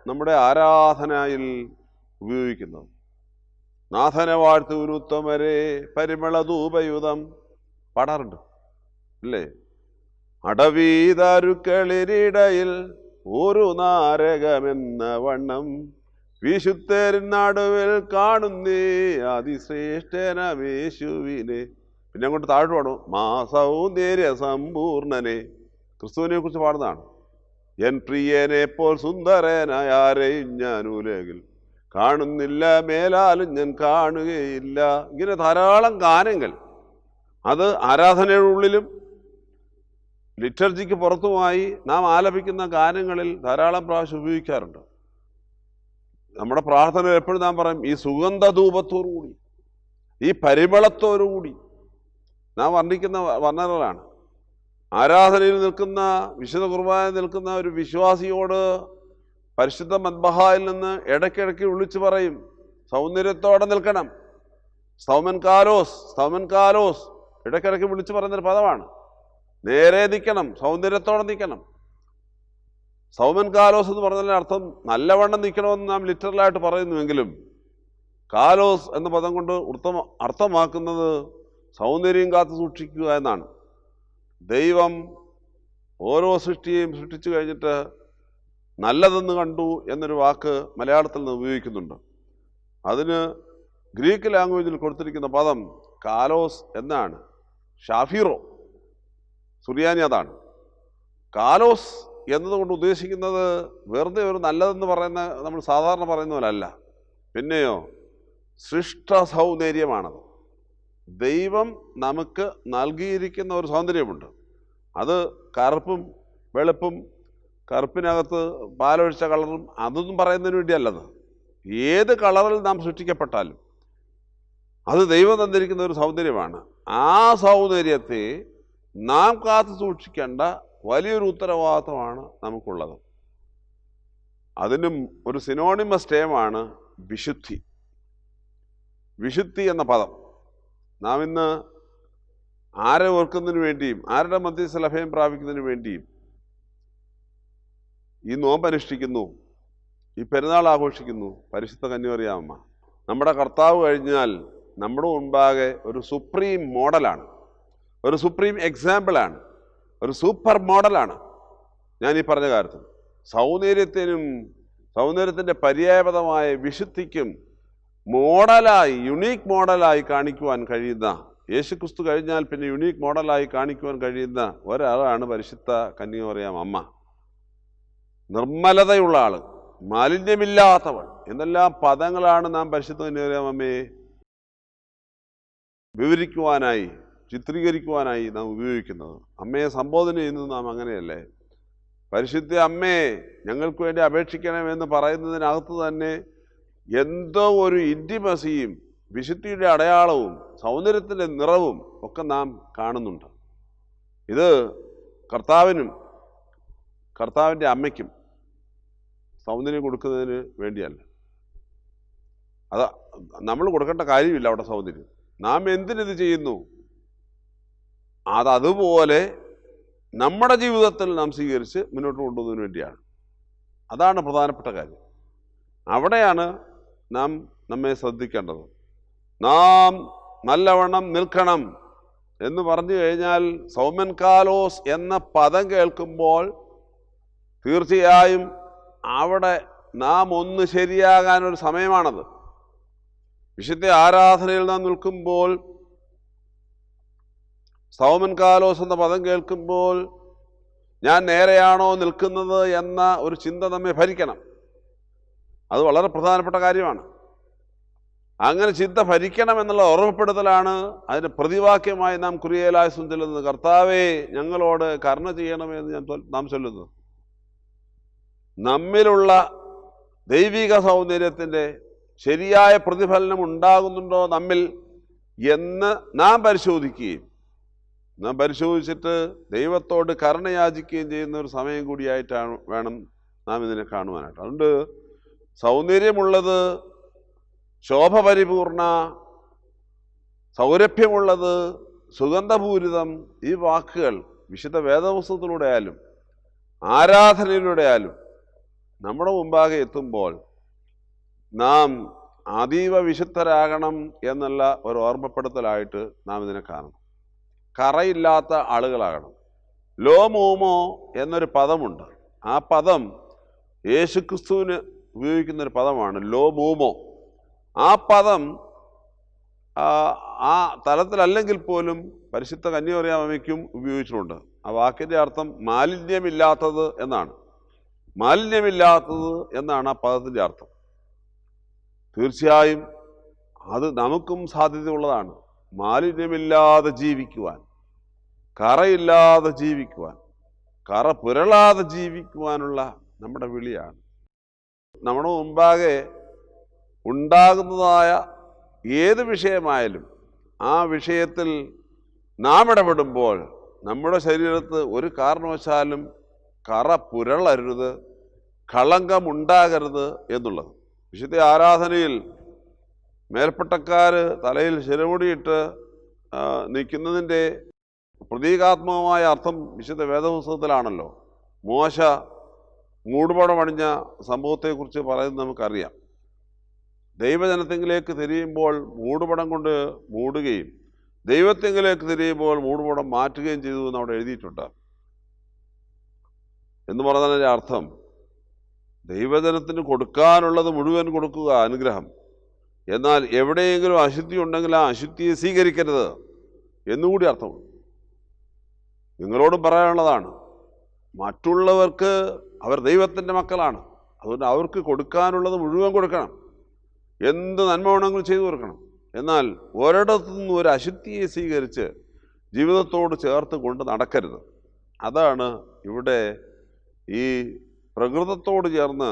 നമ്മുടെ ആരാധനയിൽ ഉപയോഗിക്കുന്നത്. നാഥനെ വാഴ്ത്തുരുത്തമരെ പരിമളധൂപയുധം പാടാറുണ്ട് അല്ലേ? അടവീതരുക്കളിരിടയിൽ ഒരു നാരകമെന്ന വണ്ണം വിശുദ്ധരിൻ നടുവിൽ കാണുന്നേ അതിശ്രേഷ്ഠനമേശുവിനെ. പിന്നെ അങ്ങോട്ട് താഴോട്ട് പാടും, മാ സൗന്ദര്യ സമ്പൂർണനെ, ക്രിസ്തുവിനെ കുറിച്ച് പാടുന്നതാണ്. എൻ പ്രിയനെ പോൽ സുന്ദരനായ ആരെയും ഞാൻ ഉലകിൽ കാണുന്നില്ല, മേലാലും ഞാൻ കാണുകയില്ല. ഇങ്ങനെ ധാരാളം ഗാനങ്ങൾ അത് ആരാധനയുടെ ഉള്ളിലും ലിറ്റർജിക്ക് പുറത്തുമായി നാം ആലപിക്കുന്ന ഗാനങ്ങളിൽ ധാരാളം പ്രാവശ്യം ഉപയോഗിക്കാറുണ്ട്. നമ്മുടെ പ്രാർത്ഥന എപ്പോഴും നാം പറയും, ഈ സുഗന്ധധൂപത്തോടുകൂടി, ഈ പരിമളത്തോടുകൂടി നാം വർണ്ണിക്കുന്ന വർണ്ണനകളാണ്. ആരാധനയിൽ നിൽക്കുന്ന, വിശുദ്ധ കുർബാനയിൽ നിൽക്കുന്ന ഒരു വിശ്വാസിയോട് പരിശുദ്ധ മദ്ബഹായിൽ നിന്ന് ഇടയ്ക്കിടയ്ക്ക് വിളിച്ചു പറയും, സൗന്ദര്യത്തോടെ നിൽക്കണം. സ്തൗമൻ കാലോസ്, സ്തൗമൻ കാലോസ് ഇടയ്ക്കിടയ്ക്ക് വിളിച്ചു പറയുന്നൊരു പദമാണ്. നേരെ നിൽക്കണം, സൗന്ദര്യത്തോടെ നിൽക്കണം. സൗമൻ കാലോസ് എന്ന് പറഞ്ഞതിൻ്റെ അർത്ഥം നല്ലവണ്ണം നിൽക്കണമെന്ന് നാം ലിറ്ററലായിട്ട് പറയുന്നുവെങ്കിലും കാലോസ് എന്ന പദം കൊണ്ട് അർത്ഥമാക്കുന്നത് സൗന്ദര്യം കാത്തു സൂക്ഷിക്കുക എന്നാണ്. ദൈവം ഓരോ സൃഷ്ടിയെയും സൃഷ്ടിച്ചു കഴിഞ്ഞിട്ട് നല്ലതെന്ന് കണ്ടു എന്നൊരു വാക്ക് മലയാളത്തിൽ നിന്ന് ഉപയോഗിക്കുന്നുണ്ട്. അതിന് ഗ്രീക്ക് ലാംഗ്വേജിൽ കൊടുത്തിരിക്കുന്ന പദം കാലോസ് എന്നാണ്. ഷാഫീറോ സുറിയാനി അതാണ്. കാലോസ് എന്നതുകൊണ്ട് ഉദ്ദേശിക്കുന്നത് വെറുതെ ഒരു നല്ലതെന്ന് പറയുന്ന നമ്മൾ സാധാരണ പറയുന്ന പോലെ അല്ല. പിന്നെയോ സൃഷ്ട സൗന്ദര്യമാണത്. ദൈവം നമുക്ക് നൽകിയിരിക്കുന്ന ഒരു സൗന്ദര്യമുണ്ട്. അത് കറുപ്പും വെളുപ്പും, കറുപ്പിനകത്ത് പാലൊഴിച്ച കളറും അതൊന്നും പറയുന്നതിന് വേണ്ടിയല്ലത്. ഏത് കളറിൽ നാം സൃഷ്ടിക്കപ്പെട്ടാലും അത് ദൈവം തന്നിരിക്കുന്ന ഒരു സൗന്ദര്യമാണ്. ആ സൗന്ദര്യത്തെ നാം കാത്തു സൂക്ഷിക്കേണ്ട വലിയൊരു ഉത്തരവാദിത്വമാണ് നമുക്കുള്ളത്. അതിനും ഒരു സിനോണിമസ് ടേമാണ് വിശുദ്ധി. വിശുദ്ധി എന്ന പദം നാം ഇന്ന് ആരെ ഓർക്കുന്നതിന് വേണ്ടിയും ആരുടെ മധ്യസ്ഥ ലഭ്യം പ്രാപിക്കുന്നതിന് വേണ്ടിയും ഈ നോമ്പ് അനുഷ്ഠിക്കുന്നു, ഈ പെരുന്നാൾ ആഘോഷിക്കുന്നു. പരിശുദ്ധ കന്യമറിയാമ്മ നമ്മുടെ കർത്താവ് കഴിഞ്ഞാൽ നമ്മുടെ മുൻപാകെ ഒരു സുപ്രീം മോഡലാണ്, ഒരു സുപ്രീം എക്സാമ്പിളാണ്, ഒരു സൂപ്പർ മോഡലാണ്. ഞാൻ ഈ പറഞ്ഞ കാര്യത്തിൽ സൗന്ദര്യത്തിനും സൗന്ദര്യത്തിൻ്റെ പര്യായപദമായ വിശുദ്ധിക്കും മോഡലായി, യുണീക്ക് മോഡലായി കാണിക്കുവാൻ കഴിയുന്ന, യേശുക്രിസ്തു കഴിഞ്ഞാൽ പിന്നെ യുണീക്ക് മോഡലായി കാണിക്കുവാൻ കഴിയുന്ന ഒരാളാണ് പരിശുദ്ധ കന്യമറിയാമ്മ. നിർമ്മലതയുള്ള ആള്, മാലിന്യമില്ലാത്തവൾ എന്നെല്ലാം പദങ്ങളാണ് നാം പരിശുദ്ധ കന്യമറിയാമ്മയെ വിവരിക്കുവാനായി, ചിത്രീകരിക്കുവാനായി നാം ഉപയോഗിക്കുന്നത്. അമ്മയെ സംബോധന ചെയ്യുന്നത് നാം അങ്ങനെയല്ലേ? പരിശുദ്ധ അമ്മേ ഞങ്ങൾക്ക് വേണ്ടി അപേക്ഷിക്കണമെന്ന് പറയുന്നതിനകത്ത് തന്നെ എന്തോ ഒരു ഇൻറ്റിമസിയും വിശുദ്ധിയുടെ അടയാളവും സൗന്ദര്യത്തിൻ്റെ നിറവും ഒക്കെ നാം കാണുന്നുണ്ട്. ഇത് കർത്താവിനും കർത്താവിൻ്റെ അമ്മയ്ക്കും സൗന്ദര്യം കൊടുക്കുന്നതിന് വേണ്ടിയല്ല. അത് നമ്മൾ കൊടുക്കേണ്ട കാര്യമില്ല അവിടെ സൗന്ദര്യം. നാം എന്തിനിത് ചെയ്യുന്നു അതുപോലെ നമ്മുടെ ജീവിതത്തിൽ നാം സ്വീകരിച്ച് മുന്നോട്ട് കൊണ്ടുപോകുന്നതിന് വേണ്ടിയാണ്. അതാണ് പ്രധാനപ്പെട്ട കാര്യം. അവിടെയാണ് നാം നമ്മെ ശ്രദ്ധിക്കേണ്ടത്. നാം നല്ലവണ്ണം നിൽക്കണം എന്ന് പറഞ്ഞു കഴിഞ്ഞാൽ സൗമൻ കാലോസ് എന്ന പദം കേൾക്കുമ്പോൾ തീർച്ചയായും അവിടെ നാം ഒന്ന് ശരിയാകാനൊരു സമയമാണത്. വിശുദ്ധ ആരാധനയിൽ നാം നിൽക്കുമ്പോൾ സൗമൻ കാലോസ് എന്ന പദം കേൾക്കുമ്പോൾ ഞാൻ നേരെയാണോ നിൽക്കുന്നത് എന്ന ഒരു ചിന്ത നമ്മെ ഭരിക്കണം. അത് വളരെ പ്രധാനപ്പെട്ട കാര്യമാണ്. അങ്ങനെ ചിന്ത ഭരിക്കണം എന്നുള്ള ഓർമ്മപ്പെടുത്തലാണ് അതിൻ്റെ പ്രതിവാക്യമായി നാം കുരിയേലായുസ്സും ചൊല്ലുന്നത്. കർത്താവേ ഞങ്ങളോട് കരുണ ചെയ്യണമെന്ന് നാം ചൊല്ലുന്നത്. നമ്മിലുള്ള ദൈവിക സൗന്ദര്യത്തിൻ്റെ ശരിയായ പ്രതിഫലനം ഉണ്ടാകുന്നുണ്ടോ നമ്മിൽ എന്ന് നാം പരിശോധിക്കുകയും നാം പരിശോധിച്ചിട്ട് ദൈവത്തോട് കരുണ യാചിക്കുകയും ചെയ്യുന്ന ഒരു സമയം കൂടിയായിട്ടാണ് വേണം നാം ഇതിനെ കാണുവാനായിട്ട്. അതുകൊണ്ട് സൗന്ദര്യമുള്ളത്, ശോഭ പരിപൂർണ, സൗരഭ്യമുള്ളത്, സുഗന്ധപൂരിതം ഈ വാക്കുകൾ വിശുദ്ധ വേദപുസ്തകത്തിലൂടെ ആയാലും ആരാധനയിലൂടെ ആയാലും നമ്മുടെ മുമ്പാകെ എത്തുമ്പോൾ നാം അതീവ വിശുദ്ധരാകണം എന്നുള്ള ഒരു ഓർമ്മപ്പെടുത്തലായിട്ട് നാം ഇതിനെ കാണണം. കറയില്ലാത്ത ആളുകളാകണം. ലോമോമോ എന്നൊരു പദമുണ്ട്. ആ പദം യേശുക്രിസ്തുവിന് ഉപയോഗിക്കുന്നൊരു പദമാണ് ലോമോമോ. ആ പദം ആ തലത്തിലല്ലെങ്കിൽ പോലും പരിശുദ്ധ കന്യാമറിയാമയ്ക്കും ഉപയോഗിച്ചിട്ടുണ്ട്. ആ വാക്കിൻ്റെ അർത്ഥം മാലിന്യമില്ലാത്തത് എന്നാണ്. മാലിന്യമില്ലാത്തത് എന്നാണ് ആ പദത്തിൻ്റെ അർത്ഥം. തീർച്ചയായും അത് നമുക്കും സാധ്യതയുള്ളതാണ്. മാലിന്യമില്ലാതെ ജീവിക്കുവാൻ, കറയില്ലാതെ ജീവിക്കുവാൻ, കറ പുരളാതെ ജീവിക്കുവാനുള്ള നമ്മുടെ വിളിയാണ്. നമ്മുടെ മുമ്പാകെ ഉണ്ടാകുന്നതായ ഏത് വിഷയമായാലും ആ വിഷയത്തിൽ നാം ഇടപെടുമ്പോൾ നമ്മുടെ ശരീരത്ത് ഒരു കാരണവശാലും കറ പുരളരുത്, കളങ്കമുണ്ടാകരുത് എന്നുള്ളത്. വിശുദ്ധ ആരാധനയിൽ മേൽപ്പട്ടക്കാർ തലയിൽ ശിരമുടിയിട്ട് നിൽക്കുന്നതിൻ്റെ പ്രതീകാത്മകമായ അർത്ഥം വിശുദ്ധ വേദപുസ്തകത്തിലാണല്ലോ. മോശ മൂടുപടമണിഞ്ഞ സംഭവത്തെക്കുറിച്ച് പറയുന്നത് നമുക്കറിയാം. ദൈവജനത്തെങ്കിലേക്ക് തിരിയുമ്പോൾ മൂടുപടം കൊണ്ട് മൂടുകയും ദൈവത്തെങ്കിലേക്ക് തിരിയുമ്പോൾ മൂടുപടം മാറ്റുകയും ചെയ്തു എന്ന് അവിടെ എഴുതിയിട്ടുണ്ട്. എന്ന് പറഞ്ഞതിൻ്റെ അർത്ഥം ദൈവജനത്തിന് കൊടുക്കാനുള്ളത് മുഴുവൻ കൊടുക്കുക, അനുഗ്രഹം. എന്നാൽ എവിടെയെങ്കിലും അശുദ്ധി ഉണ്ടെങ്കിൽ ആ അശുദ്ധിയെ സ്വീകരിക്കരുത് എന്നുകൂടി അർത്ഥമുണ്ട്. നിങ്ങളോടും പറയാനുള്ളതാണ്, മറ്റുള്ളവർക്ക് അവർ ദൈവത്തിൻ്റെ മക്കളാണ്. അതുകൊണ്ട് അവർക്ക് കൊടുക്കാനുള്ളത് മുഴുവൻ കൊടുക്കണം, എന്ത് നന്മ വേണമെങ്കിലും ചെയ്തു കൊടുക്കണം. എന്നാൽ ഒരിടത്തു നിന്നും ഒരു അശുദ്ധിയെ സ്വീകരിച്ച് ജീവിതത്തോട് ചേർത്ത് കൊണ്ട് നടക്കരുത്. അതാണ് ഇവിടെ ഈ പ്രകൃതത്തോട് ചേർന്ന്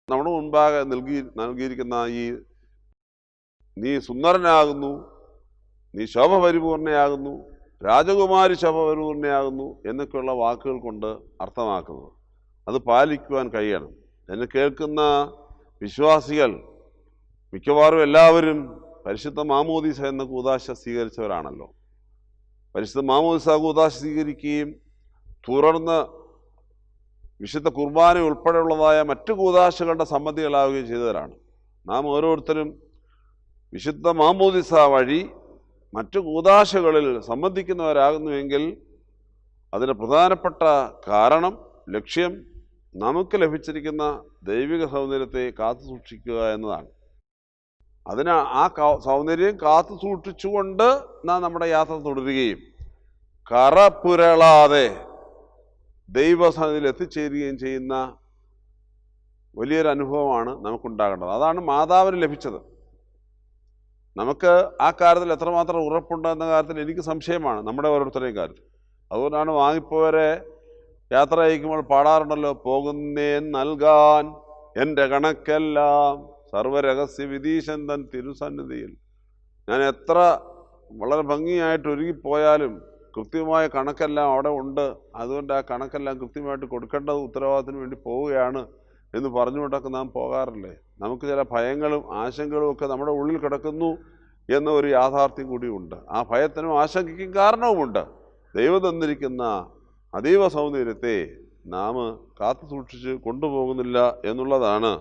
നമ്മുടെ മുൻപാകെ നൽകിയിരിക്കുന്ന ഈ നീ സുന്ദരനാകുന്നു, നീ ശോഭ പരിപൂർണയാകുന്നു, രാജകുമാരി ശോഭ പരിപൂർണയാകുന്നു എന്നൊക്കെയുള്ള വാക്കുകൾ കൊണ്ട് അർത്ഥമാക്കുന്നത്. അത് പാലിക്കുവാൻ കഴിയണം. എന്നെ കേൾക്കുന്ന വിശ്വാസികൾ മിക്കവാറും എല്ലാവരും പരിശുദ്ധ മാമോദീസ എന്ന കൂദാശ സ്വീകരിച്ചവരാണല്ലോ. പരിശുദ്ധ മാമോദീസ കൂദാശ സ്വീകരിക്കുകയും തുടർന്ന് വിശുദ്ധ കുർബാന ഉൾപ്പെടെയുള്ളതായ മറ്റു കൂദാശകളുടെ സമ്മതികളാവുകയും ചെയ്തവരാണ്. നാം ഓരോരുത്തരും വിശുദ്ധ മാമോദീസ വഴി മറ്റു കൂദാശകളിൽ സംബന്ധിക്കുന്നവരാകുന്നുവെങ്കിൽ അതിന് പ്രധാനപ്പെട്ട കാരണം, ലക്ഷ്യം നമുക്ക് ലഭിച്ചിരിക്കുന്ന ദൈവിക സൗന്ദര്യത്തെ കാത്തു സൂക്ഷിക്കുക എന്നതാണ്. അതിന് ആ സൗന്ദര്യം കാത്തു സൂക്ഷിച്ചുകൊണ്ട് നാം നമ്മുടെ യാത്ര തുടരുകയും കറ പുരളാതെ ദൈവസന്നിധിയിൽ എത്തിച്ചേരുകയും ചെയ്യുന്ന വലിയൊരു അനുഭവമാണ് നമുക്കുണ്ടാകേണ്ടത്. അതാണ് മാതാവിന് ലഭിച്ചത്. നമുക്ക് ആ കാര്യത്തിൽ എത്രമാത്രം ഉറപ്പുണ്ട് എന്ന കാര്യത്തിൽ എനിക്ക് സംശയമാണ്, നമ്മുടെ ഓരോരുത്തരുടെയും കാര്യത്തിൽ. അതുകൊണ്ടാണ് വാങ്ങിപ്പോവരെ യാത്ര അയക്കുമ്പോൾ പാടാറുണ്ടല്ലോ, പോകുന്നേൻ നൽകാൻ എൻ്റെ കണക്കെല്ലാം സർവരഹസ്യ വിധീശൻ തൻ തിരുസന്നിധിയിൽ. ഞാൻ എത്ര വളരെ ഭംഗിയായിട്ട് ഒരുങ്ങിപ്പോയാലും കൃത്യമായ കണക്കെല്ലാം അവിടെ ഉണ്ട്. അതുകൊണ്ട് ആ കണക്കെല്ലാം കൃത്യമായിട്ട് കൊടുക്കേണ്ടത് ഉത്തരവാദിത്തത്തിന് വേണ്ടി പോവുകയാണ് എന്ന് പറഞ്ഞുകൊണ്ടൊക്കെ നാം പോകാറില്ലേ. നമുക്ക് ചില ഭയങ്ങളും ആശങ്കകളും ഒക്കെ നമ്മുടെ ഉള്ളിൽ കിടക്കുന്നു എന്ന ഒരു യാഥാർത്ഥ്യം കൂടിയുണ്ട്. ആ ഭയത്തിനും ആശങ്കയ്ക്കും കാരണവുമുണ്ട്. ദൈവം തന്നിരിക്കുന്ന അതീവ സൗന്ദര്യത്തെ നാം കാത്തു സൂക്ഷിച്ച് കൊണ്ടുപോകുന്നില്ല എന്നുള്ളതാണ്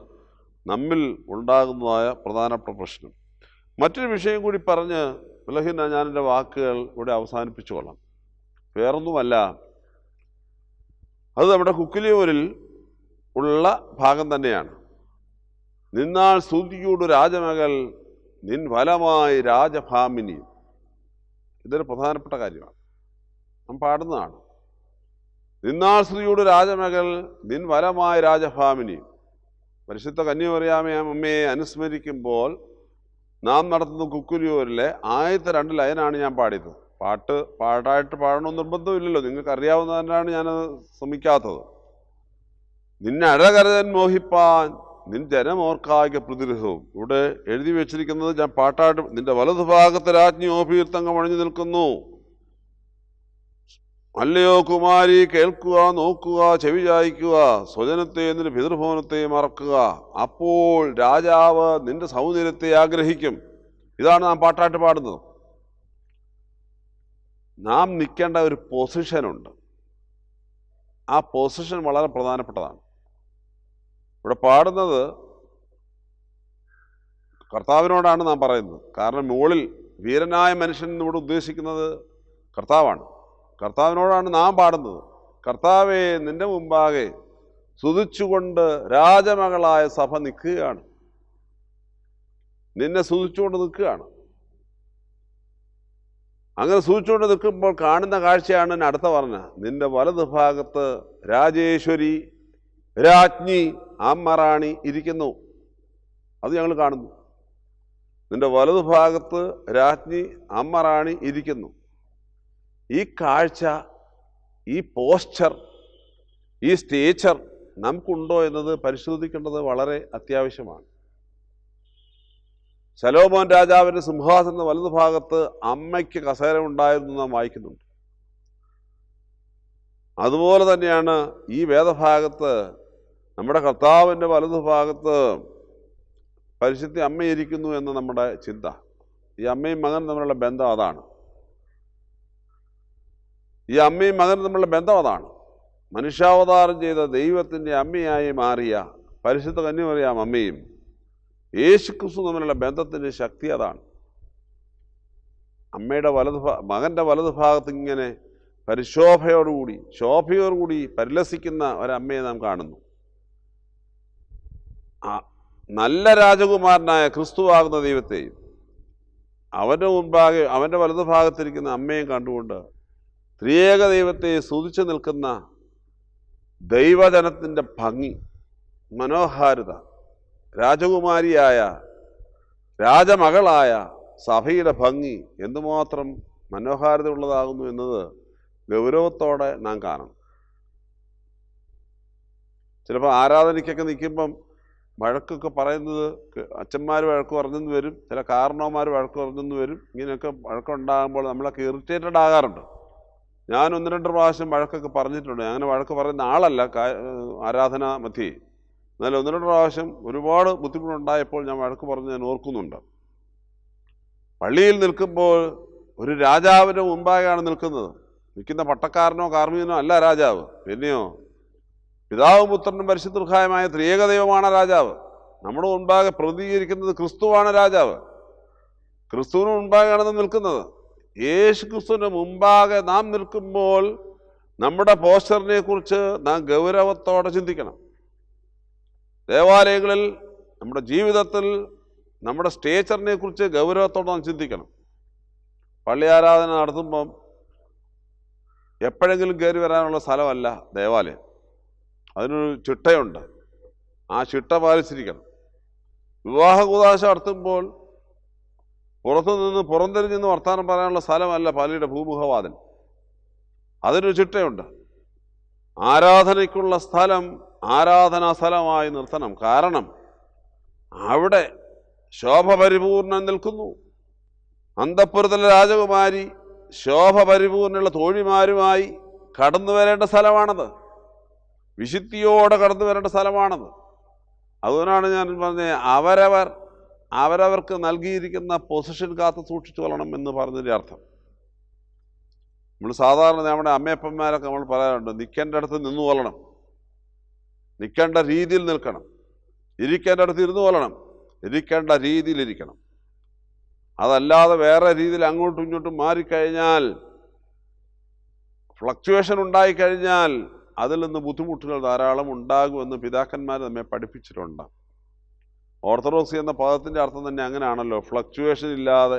നമ്മിൽ ഉണ്ടാകുന്നതായ പ്രധാനപ്പെട്ട പ്രശ്നം. മറ്റൊരു വിഷയം കൂടി പറഞ്ഞ് ബലഹീന ഞാൻ എൻ്റെ വാക്കുകൾ ഇവിടെ അവസാനിപ്പിച്ചുകൊള്ളാം. വേറൊന്നുമല്ല, അത് നമ്മുടെ കുക്കിലിയൂരിൽ ഉള്ള ഭാഗം തന്നെയാണ്. നിന്നാൾ സ്തുതിയോട് രാജമകൾ നിൻ ഫലമായി രാജഭാമിനി. ഇതൊരു പ്രധാനപ്പെട്ട കാര്യമാണ്, നാം പാടുന്നതാണ്. നിന്നാൾ സ്തുതിയോട് രാജമകൾ നിൻ ഫലമായ രാജഭാമിനി. പരിശുദ്ധ കന്യാമറിയാമേ അമ്മയെ അനുസ്മരിക്കുമ്പോൾ നാം നടത്തുന്ന കുക്കുലിയൂരിലെ ആദ്യത്തെ 2 ലൈനാണ് ഞാൻ പാടിയത്. പാട്ടായിട്ട് പാടണമെന്ന് നിർബന്ധമില്ലല്ലോ, നിങ്ങൾക്ക് അറിയാവുന്നതിനാണ് ഞാനത് ശ്രമിക്കാത്തത്. നിന്നെ അഴകരതൻ മോഹിപ്പാൻ നിൻ ജനമോർക്കായിക പ്രതിഗ്രഹവും. ഇവിടെ എഴുതി വെച്ചിരിക്കുന്നത് ഞാൻ പാട്ടായിട്ട്, നിന്റെ വലതുഭാഗത്ത് രാജ്ഞി ഓഭീർത്തങ്കം അണിഞ്ഞു നിൽക്കുന്നു. അല്ലയോ കുമാരി, കേൾക്കുക, നോക്കുക, ചെവി ചായ്ക്കുക, സ്വജനത്തെ നിന്റെ പിതൃഭവനത്തെ മറക്കുക, അപ്പോൾ രാജാവ് നിന്റെ സൗന്ദര്യത്തെ ആഗ്രഹിക്കും. ഇതാണ് നാം പാട്ടായിട്ട് പാടുന്നത്. നാം നിൽക്കേണ്ട ഒരു പൊസിഷനുണ്ട്. ആ പൊസിഷൻ വളരെ പ്രധാനപ്പെട്ടതാണ്. ഇവിടെ പാടുന്നത് കർത്താവിനോടാണ് നാം പറയുന്നത്. കാരണം മുകളിൽ വീരനായ മനുഷ്യൻ ഇവിടെ ഉദ്ദേശിക്കുന്നത് കർത്താവാണ്. കർത്താവിനോടാണ് നാം പാടുന്നത്. കർത്താവേ, നിന്റെ മുമ്പാകെ സ്തുതിച്ചുകൊണ്ട് രാജമകളായ സഭ നിൽക്കുകയാണ്, നിന്നെ സ്തുതിച്ചുകൊണ്ട് നിൽക്കുകയാണ്. അങ്ങനെ സ്തുതിച്ചുകൊണ്ട് നിൽക്കുമ്പോൾ കാണുന്ന കാഴ്ചയാണ് അടുത്ത പറഞ്ഞ, നിന്റെ വലതു ഭാഗത്ത് രാജേശ്വരി, രാജ്ഞി, അമ്മറാണി ഇരിക്കുന്നു. അത് ഞങ്ങൾ കാണുന്നു. നിന്റെ വലതു ഭാഗത്ത് രാജ്ഞി, അമ്മറാണി ഇരിക്കുന്നു. ഈ കാഴ്ച, ഈ പോസ്ചർ, ഈ സ്റ്റേച്ചർ നമുക്കുണ്ടോ എന്നത് പരിശോധിക്കേണ്ടത് വളരെ അത്യാവശ്യമാണ്. ശലോമോൻ രാജാവിൻ്റെ സിംഹാസനത്തിന്റെ വലതു ഭാഗത്ത് അമ്മയ്ക്ക് കസേര ഉണ്ടായിരുന്നു നാം വായിക്കുന്നുണ്ട്. അതുപോലെ തന്നെയാണ് ഈ വേദഭാഗത്ത് നമ്മുടെ കർത്താവിൻ്റെ വലതു ഭാഗത്ത് പരിശുദ്ധ അമ്മയിരിക്കുന്നു എന്ന് നമ്മുടെ ചിന്ത. ഈ അമ്മയും മകനും തമ്മിലുള്ള ബന്ധം അതാണ്. ഈ അമ്മയും മകനും തമ്മിലുള്ള ബന്ധം അതാണ്. മനുഷ്യാവതാരം ചെയ്ത ദൈവത്തിൻ്റെ അമ്മയായി മാറിയ പരിശുദ്ധ കന്യമറിയാം അമ്മയും യേശുക്രിസ്തു തമ്മിലുള്ള ബന്ധത്തിൻ്റെ ശക്തി അതാണ്. അമ്മയുടെ മകൻ്റെ വലതു ഭാഗത്ത് ഇങ്ങനെ ശോഭയോടുകൂടി പരിലസിക്കുന്ന ഒരമ്മയെ നാം കാണുന്നു. നല്ല രാജകുമാരനായ ക്രിസ്തുവാകുന്ന ദൈവത്തെയും അവൻ്റെ മുൻപാകെ അവൻ്റെ വലതു ഭാഗത്തിരിക്കുന്ന അമ്മയും കണ്ടുകൊണ്ട് ത്രിയേക ദൈവത്തെ സ്തുതിച്ചു നിൽക്കുന്ന ദൈവജനത്തിൻ്റെ ഭംഗി, മനോഹാരിത, രാജകുമാരിയായ രാജമകളായ സഭയുടെ ഭംഗി എന്തുമാത്രം മനോഹാരിത ഉള്ളതാകുന്നു എന്നത് ഗൗരവത്തോടെ നാം കാണണം. ചിലപ്പോൾ ആരാധനയ്ക്കൊക്കെ നിൽക്കുമ്പം വഴക്കൊക്കെ പറയുന്നത് അച്ഛന്മാർ വഴക്ക് പറഞ്ഞെന്ന് വരും, ചില കാരണവന്മാർ വഴക്ക് പറഞ്ഞെന്ന് വരും. ഇങ്ങനെയൊക്കെ വഴക്കുണ്ടാകുമ്പോൾ നമ്മളൊക്കെ ഇറിറ്റേറ്റഡ് ആകാറുണ്ട്. ഞാൻ 1-2 പ്രാവശ്യം വഴക്കൊക്കെ പറഞ്ഞിട്ടുണ്ട്. അങ്ങനെ വഴക്ക് പറയുന്ന ആളല്ല ആരാധന മധ്യേ. എന്നാൽ 1-2 പ്രാവശ്യം ഒരുപാട് ബുദ്ധിമുട്ടുണ്ടായപ്പോൾ ഞാൻ വഴക്ക് പറഞ്ഞ് ഞാൻ ഓർക്കുന്നുണ്ട്. പള്ളിയിൽ നിൽക്കുമ്പോൾ ഒരു രാജാവിൻ്റെ മുമ്പാകെയാണ് നിൽക്കുന്നത്. നിൽക്കുന്ന പട്ടക്കാരനോ കാർമ്മികനോ അല്ല രാജാവ്, പിന്നെയോ പിതാവും പുത്രനും പരിശുദ്ധമായ ത്രിയേക ദൈവമാണ് രാജാവ്. നമ്മുടെ മുൻപാകെ പ്രതികരിക്കുന്നത് ക്രിസ്തുവാണ് രാജാവ്. ക്രിസ്തുവിന് മുൻപാകെയാണ് നിൽക്കുന്നത്. യേശു ക്രിസ്തുവിന് മുമ്പാകെ നാം നിൽക്കുമ്പോൾ നമ്മുടെ പോസ്റ്ററിനെ കുറിച്ച് നാം ഗൗരവത്തോടെ ചിന്തിക്കണം. ദേവാലയങ്ങളിൽ, നമ്മുടെ ജീവിതത്തിൽ നമ്മുടെ സ്റ്റേച്ചറിനെ കുറിച്ച് ഗൗരവത്തോടെ നാം ചിന്തിക്കണം. പള്ളി ആരാധന നടത്തുമ്പം എപ്പോഴെങ്കിലും കയറി വരാനുള്ള സ്ഥലമല്ല ദേവാലയം. അതിനൊരു ചിട്ടയുണ്ട്. ആ ചിട്ട പാലിച്ചിരിക്കണം. വിവാഹ കൂദാശ നടത്തുമ്പോൾ പുറത്തുനിന്ന് പുറംതിരിഞ്ഞെന്ന് വർത്തമാനം പറയാനുള്ള സ്ഥലമല്ല പള്ളിയുടെ ഭൂമുഖവാതിൽ. അതിനൊരു ചിട്ടയുണ്ട്. ആരാധനയ്ക്കുള്ള സ്ഥലം ആരാധനാ സ്ഥലമായി നിർത്തണം. കാരണം അവിടെ ശോഭ പരിപൂർണം നിൽക്കുന്നു. അന്തഃപുരത്തിലെ രാജകുമാരി ശോഭ പരിപൂർണ്ണുള്ള തോഴിമാരുമായി കടന്നു വരേണ്ട സ്ഥലമാണത്. വിശുദ്ധിയോടെ കടന്നു വരേണ്ട സ്ഥലമാണത്. അതുകൊണ്ടാണ് ഞാൻ പറഞ്ഞത് അവരവർക്ക് നൽകിയിരിക്കുന്ന പൊസിഷൻ കാത്ത് സൂക്ഷിച്ചു കൊള്ളണം എന്ന് പറഞ്ഞതിൻ്റെ അർത്ഥം. നമ്മൾ സാധാരണ നമ്മുടെ അമ്മയപ്പന്മാരൊക്കെ നമ്മൾ പറയാറുണ്ട്, നിൽക്കേണ്ട അടുത്ത് നിന്നു കൊള്ളണം, നിൽക്കേണ്ട രീതിയിൽ നിൽക്കണം, ഇരിക്കേണ്ട അടുത്ത് ഇരുന്നു കൊള്ളണം, ഇരിക്കേണ്ട രീതിയിൽ ഇരിക്കണം. അതല്ലാതെ വേറെ രീതിയിൽ അങ്ങോട്ടും ഇങ്ങോട്ടും മാറിക്കഴിഞ്ഞാൽ, ഫ്ലക്ച്വേഷൻ ഉണ്ടായിക്കഴിഞ്ഞാൽ അതിൽ നിന്ന് ബുദ്ധിമുട്ടുകൾ ധാരാളം ഉണ്ടാകുമെന്ന് പിതാക്കന്മാർ നമ്മെ പഠിപ്പിച്ചിട്ടുണ്ട്. ഓർത്തഡോക്സി എന്ന പദത്തിൻ്റെ അർത്ഥം തന്നെ അങ്ങനെയാണല്ലോ. ഫ്ലക്ച്വേഷൻ ഇല്ലാതെ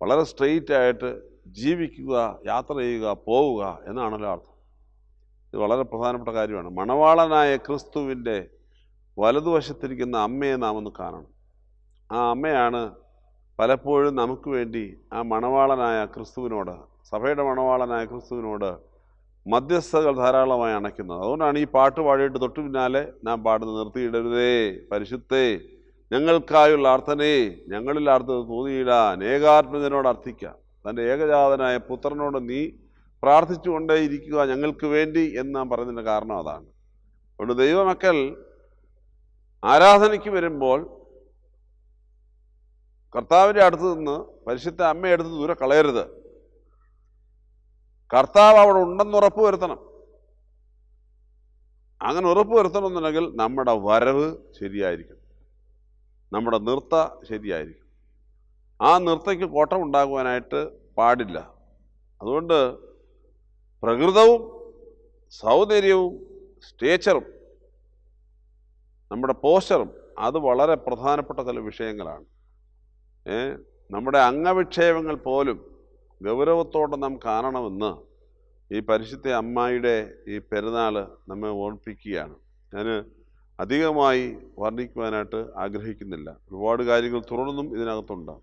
വളരെ സ്ട്രെയിറ്റ് ആയിട്ട് ജീവിക്കുക, യാത്ര ചെയ്യുക, പോവുക എന്നാണല്ലോ അർത്ഥം. ഇത് വളരെ പ്രധാനപ്പെട്ട കാര്യമാണ്. മണവാളനായ ക്രിസ്തുവിൻ്റെ വലതുവശത്തിരിക്കുന്ന അമ്മയെ നാം ഒന്ന് കാണണം. ആ അമ്മയാണ് പലപ്പോഴും നമുക്ക് വേണ്ടി ആ മണവാളനായ ക്രിസ്തുവിനോട്, സഭയുടെ മണവാളനായ ക്രിസ്തുവിനോട് മധ്യസ്ഥകൾ ധാരാളമായി അണയ്ക്കുന്നത്. അതുകൊണ്ടാണ് ഈ പാട്ട് പാടിയിട്ട് തൊട്ടു പിന്നാലെ നാം പാടുന്നത്, നിർത്തിയിടരുതേ പരിശുദ്ധേ ഞങ്ങൾക്കായുള്ള അർത്ഥനേ ഞങ്ങളിൽ അർത്ഥം തോന്നിയിടാൻ ഏകാത്മജനോട് അർത്ഥിക്കുക. തൻ്റെ ഏകജാതനായ പുത്രനോട് നീ പ്രാർത്ഥിച്ചുകൊണ്ടേ ഇരിക്കുക ഞങ്ങൾക്ക് വേണ്ടി എന്ന് നാം പറയുന്നതിൻ്റെ കാരണം അതാണ്. അതുകൊണ്ട് ദൈവമക്കൾ ആരാധനയ്ക്ക് വരുമ്പോൾ കർത്താവിൻ്റെ അടുത്ത് നിന്ന് പരിശുദ്ധ അമ്മയെടുത്ത് ദൂരെ കളയരുത്. കർത്താവ് അവിടെ ഉണ്ടെന്ന് ഉറപ്പ് വരുത്തണം. അങ്ങനെ ഉറപ്പ് വരുത്തണമെന്നുണ്ടെങ്കിൽ നമ്മുടെ വരവ് ശരിയായിരിക്കും, നമ്മുടെ നൃത്ത ശരിയായിരിക്കും. ആ നൃത്തയ്ക്ക് കോട്ടം ഉണ്ടാകുവാനായിട്ട് പാടില്ല. അതുകൊണ്ട് പ്രകൃതവും സൗന്ദര്യവും സ്റ്റേച്ചറും നമ്മുടെ പോസ്ചറും അത് വളരെ പ്രധാനപ്പെട്ട ചില വിഷയങ്ങളാണ്. നമ്മുടെ അംഗവിക്ഷേപങ്ങൾ പോലും ഗൗരവത്തോടെ നാം കാണണമെന്ന് ഈ പരിശുദ്ധ അമ്മായിയുടെ ഈ പെരുന്നാൾ നമ്മെ ഓർമ്മിപ്പിക്കുകയാണ്. ഞാൻ അധികമായി വർണ്ണിക്കുവാനായിട്ട് ആഗ്രഹിക്കുന്നില്ല. ഒരുപാട് കാര്യങ്ങൾ തുടർന്നും ഇതിനകത്തുണ്ട്.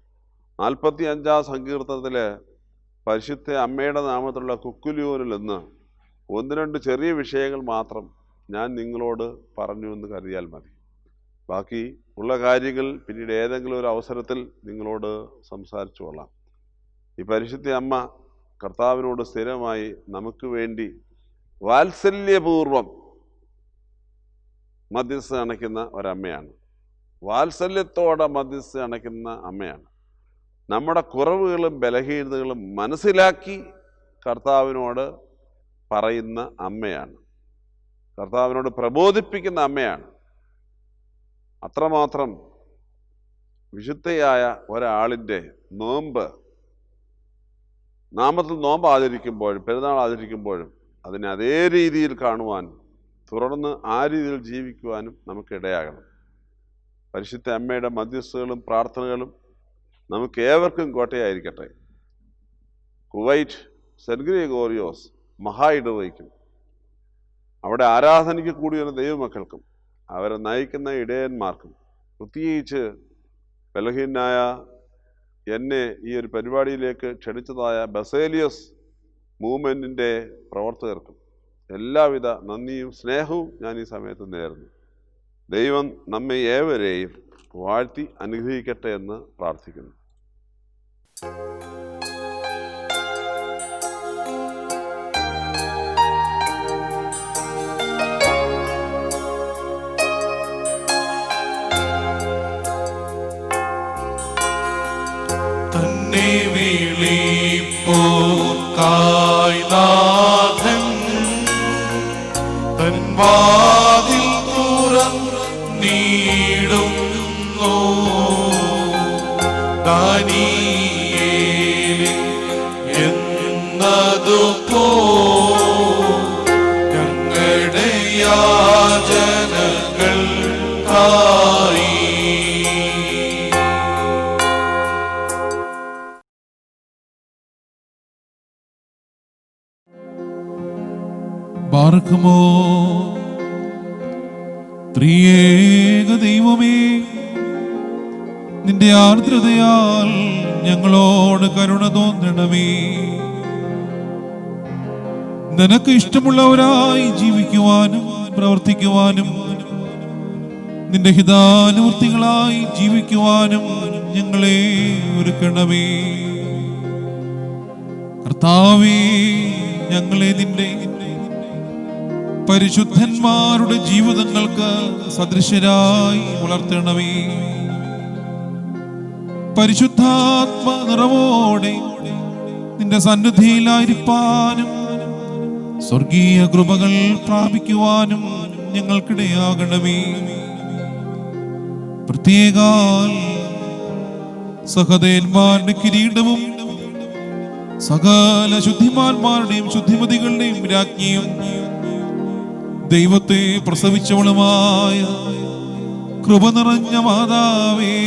45-ാം സങ്കീർത്തനത്തിൽ പരിശുദ്ധ അമ്മയുടെ നാമത്തിലുള്ള കുക്കുലിയോനിൽ നിന്ന് 1-2 ചെറിയ വിഷയങ്ങൾ മാത്രം ഞാൻ നിങ്ങളോട് പറഞ്ഞു എന്ന് കരുതിയാൽ മതി. ബാക്കി ഉള്ള കാര്യങ്ങൾ പിന്നീട് ഏതെങ്കിലും ഒരു അവസരത്തിൽ നിങ്ങളോട് സംസാരിച്ചു കൊള്ളാം. ഈ പരിശുദ്ധ അമ്മ കർത്താവിനോട് സ്ഥിരമായി നമുക്ക് വേണ്ടി വാത്സല്യപൂർവം മധ്യസ്ഥ അണയ്ക്കുന്ന ഒരമ്മയാണ്. വാത്സല്യത്തോടെ മധ്യസ്ഥ അണയ്ക്കുന്ന അമ്മയാണ്. നമ്മുടെ കുറവുകളും ബലഹീനതകളും മനസ്സിലാക്കി കർത്താവിനോട് പറയുന്ന അമ്മയാണ്. കർത്താവിനോട് പ്രബോധിപ്പിക്കുന്ന അമ്മയാണ്. അത്രമാത്രം വിശുദ്ധയായ ഒരാളിൻ്റെ നോമ്പ്, നാമത്തിൽ നോമ്പ് ആചരിക്കുമ്പോഴും പെരുന്നാൾ ആചരിക്കുമ്പോഴും അതിനെ അതേ രീതിയിൽ കാണുവാനും തുടർന്ന് ആ രീതിയിൽ ജീവിക്കുവാനും നമുക്ക് ഇടയാകണം. പരിശുദ്ധ അമ്മയുടെ മധ്യസ്ഥകളും പ്രാർത്ഥനകളും നമുക്ക് ഏവർക്കും കോട്ടയായിരിക്കട്ടെ. കുവൈറ്റ് സെന്റ് ഗ്രിഗോറിയോസ് മഹാ ഇടവകയ്ക്കും അവിടെ ആരാധനയ്ക്ക് കൂടിയ ദൈവമക്കൾക്കും അവരെ നയിക്കുന്ന ഇടയന്മാർക്കും പ്രത്യേകിച്ച് ബലഹീനായ എന്നെ ഈ ഒരു പരിപാടിയിലേക്ക് ക്ഷണിച്ചതായ ബസേലിയസ് മൂവ്മെൻറ്റിൻ്റെ പ്രവർത്തകർക്കും എല്ലാവിധ നന്ദിയും സ്നേഹവും ഞാൻ ഈ സമയത്ത് നേരുന്നു. ദൈവം നമ്മെ ഏവരെയും വാഴ്ത്തി അനുഗ്രഹിക്കട്ടെ എന്ന് പ്രാർത്ഥിക്കുന്നു. തന്നെ വിളിപ്പോർക്കായി നാഥൻ തൻ വാതിൽ തുറന്നിടുന്നു. ദാനിയേലിൻ എന്നതുപോ ഞങ്ങളുടെ യാചനകൾക്കായി ബാർക്കുമോ. ത്രിയേക ദൈവമേ, നിന്റെ ആർദ്രതയാൽ ഞങ്ങളോട് കരുണ തോന്നണമേ. നിനക്ക് ഇഷ്ടമുള്ളവരായി ജീവിക്കുവാനും പ്രവർത്തിക്കുവാനും നിന്റെ ഹിതാനുവൃത്തികളായി ജീവിക്കുവാനും ഞങ്ങളെ ഒരുക്കണമേ. കർത്താവേ, ഞങ്ങളെ നിന്റെ പരിശുദ്ധന്മാരുടെ ജീവിതങ്ങൾക്ക് സദൃശരായി വളർത്തണമേ. പരിശുദ്ധാത്മ നിറവോടെ നിന്റെ സന്നിധിയിലായിരിക്കാനും സ്വർഗീയ കൃപകൾ പ്രാപിക്കുവാനും ഞങ്ങൾക്കിടയാകണമേ. പ്രത്യേകാൽ സഹദേന്മാരുടെ കിരീടവും സകല ശുദ്ധിമാന്മാരുടെയും ശുദ്ധിമതികളുടെയും രാജ്ഞിയും ദൈവത്തെ പ്രസവിച്ചവളുമായ കൃപ നിറഞ്ഞ മാതാവേ,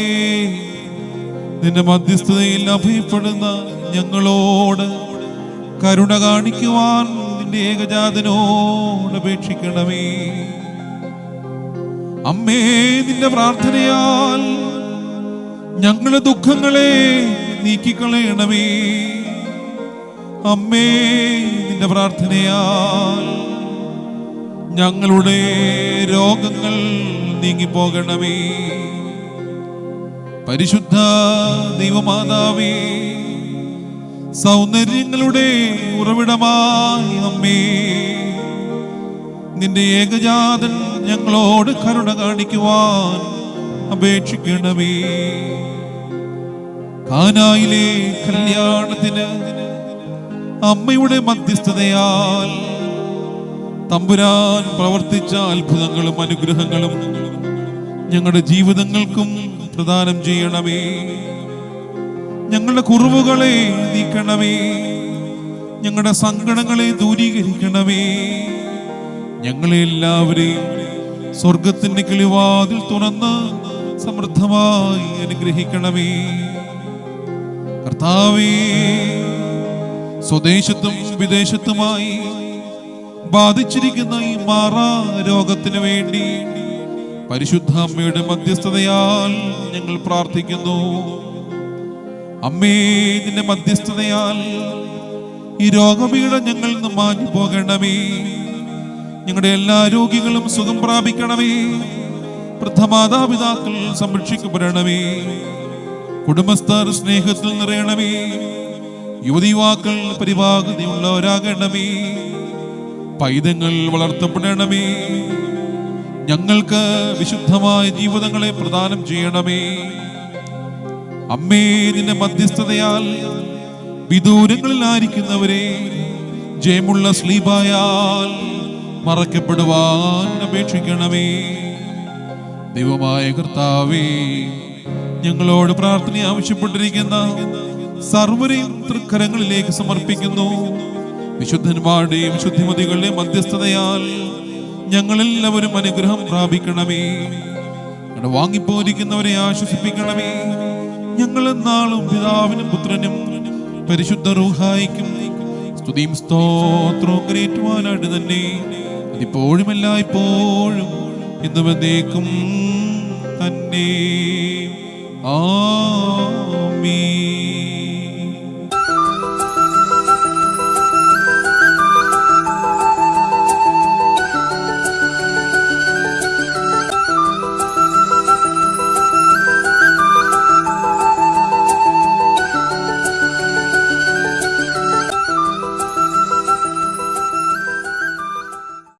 നിന്റെ മധ്യസ്ഥതയിൽ അഭയപ്പെടുന്ന ഞങ്ങളോട് കരുണ കാണിക്കുവാൻ നിന്റെ ഏകജാതനോട് അപേക്ഷിക്കണമേ. അമ്മേ, നിന്റെ പ്രാർത്ഥനയാൽ ഞങ്ങളുടെ ദുഃഖങ്ങളെ നീക്കിക്കളയണമേ. അമ്മേ, നിന്റെ പ്രാർത്ഥനയാൽ ഞങ്ങളുടെ രോഗങ്ങൾ നീങ്ങിപ്പോകണമേ. പരിശുദ്ധ ദൈവമാതാവേ, സൗന്ദര്യങ്ങളുടെ ഉറവിടമായ അമ്മേ, നിന്റെ ഏകജാതൻ ഞങ്ങളോട് കരുണ കാണിക്കുവാൻ അപേക്ഷിക്കണമേ. കാനായിലെ കല്യാണത്തിന് അമ്മയുടെ മധ്യസ്ഥതയാൽ തമ്പുരാൻ പ്രവർത്തിച്ച അത്ഭുതങ്ങളും അനുഗ്രഹങ്ങളും ഞങ്ങളുടെ ജീവിതങ്ങൾക്കും പ്രദാനം ചെയ്യണമേ. ഞങ്ങളുടെ കുറവുകളെ നീക്കണമേ, ഞങ്ങളുടെ സങ്കടങ്ങളെ ദൂരീകരിക്കണമേ. ഞങ്ങളെ എല്ലാവരെയും സ്വർഗത്തിന്റെ കിളിവാതിൽ തുറന്ന് സമൃദ്ധമായി അനുഗ്രഹിക്കണമേ. കർത്താവേ, സ്വദേശത്തും വിദേശത്തുമായി ബാധിച്ചിരിക്കുന്ന ഈ മാറാ രോഗത്തിനു വേണ്ടി പരിശുദ്ധ അമ്മയുടെ മധ്യസ്ഥതയാൽ ഞങ്ങൾ പ്രാർത്ഥിക്കുന്നു. അമ്മേ, നിന്റെ മധ്യസ്ഥതയാൽ ഈ രോഗപീഠ ഞങ്ങളിൽ നിന്ന് മാഞ്ഞു പോകണമേ. ഞങ്ങളുടെ എല്ലാ രോഗികളും സുഖം പ്രാപിക്കണമേ. വൃദ്ധമാതാപിതാക്കൾ സംരക്ഷിക്കപ്പെടണമേ. കുടുംബസ്ഥർ സ്നേഹത്തിൽ നിറയണമേ. യുവതിയുവാക്കൾ പരിപാകതയുള്ളവരാകണമേ. പൈതങ്ങൾ വളർത്തപ്പെടണമേ. ഞങ്ങൾക്ക് വിശുദ്ധമായ ജീവിതങ്ങളെ പ്രദാനം ചെയ്യണമേ. അമ്മേ, നിന്റെ മധ്യസ്ഥതയാൽ വിദൂരങ്ങളിലായിരിക്കുന്നവരെ ജയമുള്ള സ്ലീബായാൽ മറക്കപ്പെടുവാൻ അപേക്ഷിക്കണമേ. ദൈവമായ കർത്താവേ, ഞങ്ങളോട് പ്രാർത്ഥന ആവശ്യപ്പെട്ടിരിക്കുന്ന സർവരെയും തൃക്കരങ്ങളിലേക്ക് സമർപ്പിക്കുന്നു. വിശുദ്ധന്മാരുടെയും ശുദ്ധിമതികളുടെയും മധ്യസ്ഥതയാൽ ഞങ്ങളെല്ലാവരും അനുഗ്രഹം പ്രാപിക്കണമേ. ഞങ്ങളുടെ വാങ്ങിപ്പോരിക്കുന്നവരെ ആശ്വസിപ്പിക്കണമേ. ഞങ്ങൾ എന്നാളും പിതാവിനും പുത്രനും പരിശുദ്ധ റൂഹായിക്കും സ്തുതിയും സ്തോത്രവും കരേറ്റുവാനായിട്ട് തന്നെ അതിപ്പോഴും എല്ലായ്പ്പോഴും എന്നും എന്നേക്കും തന്നെ. ആമേൻ.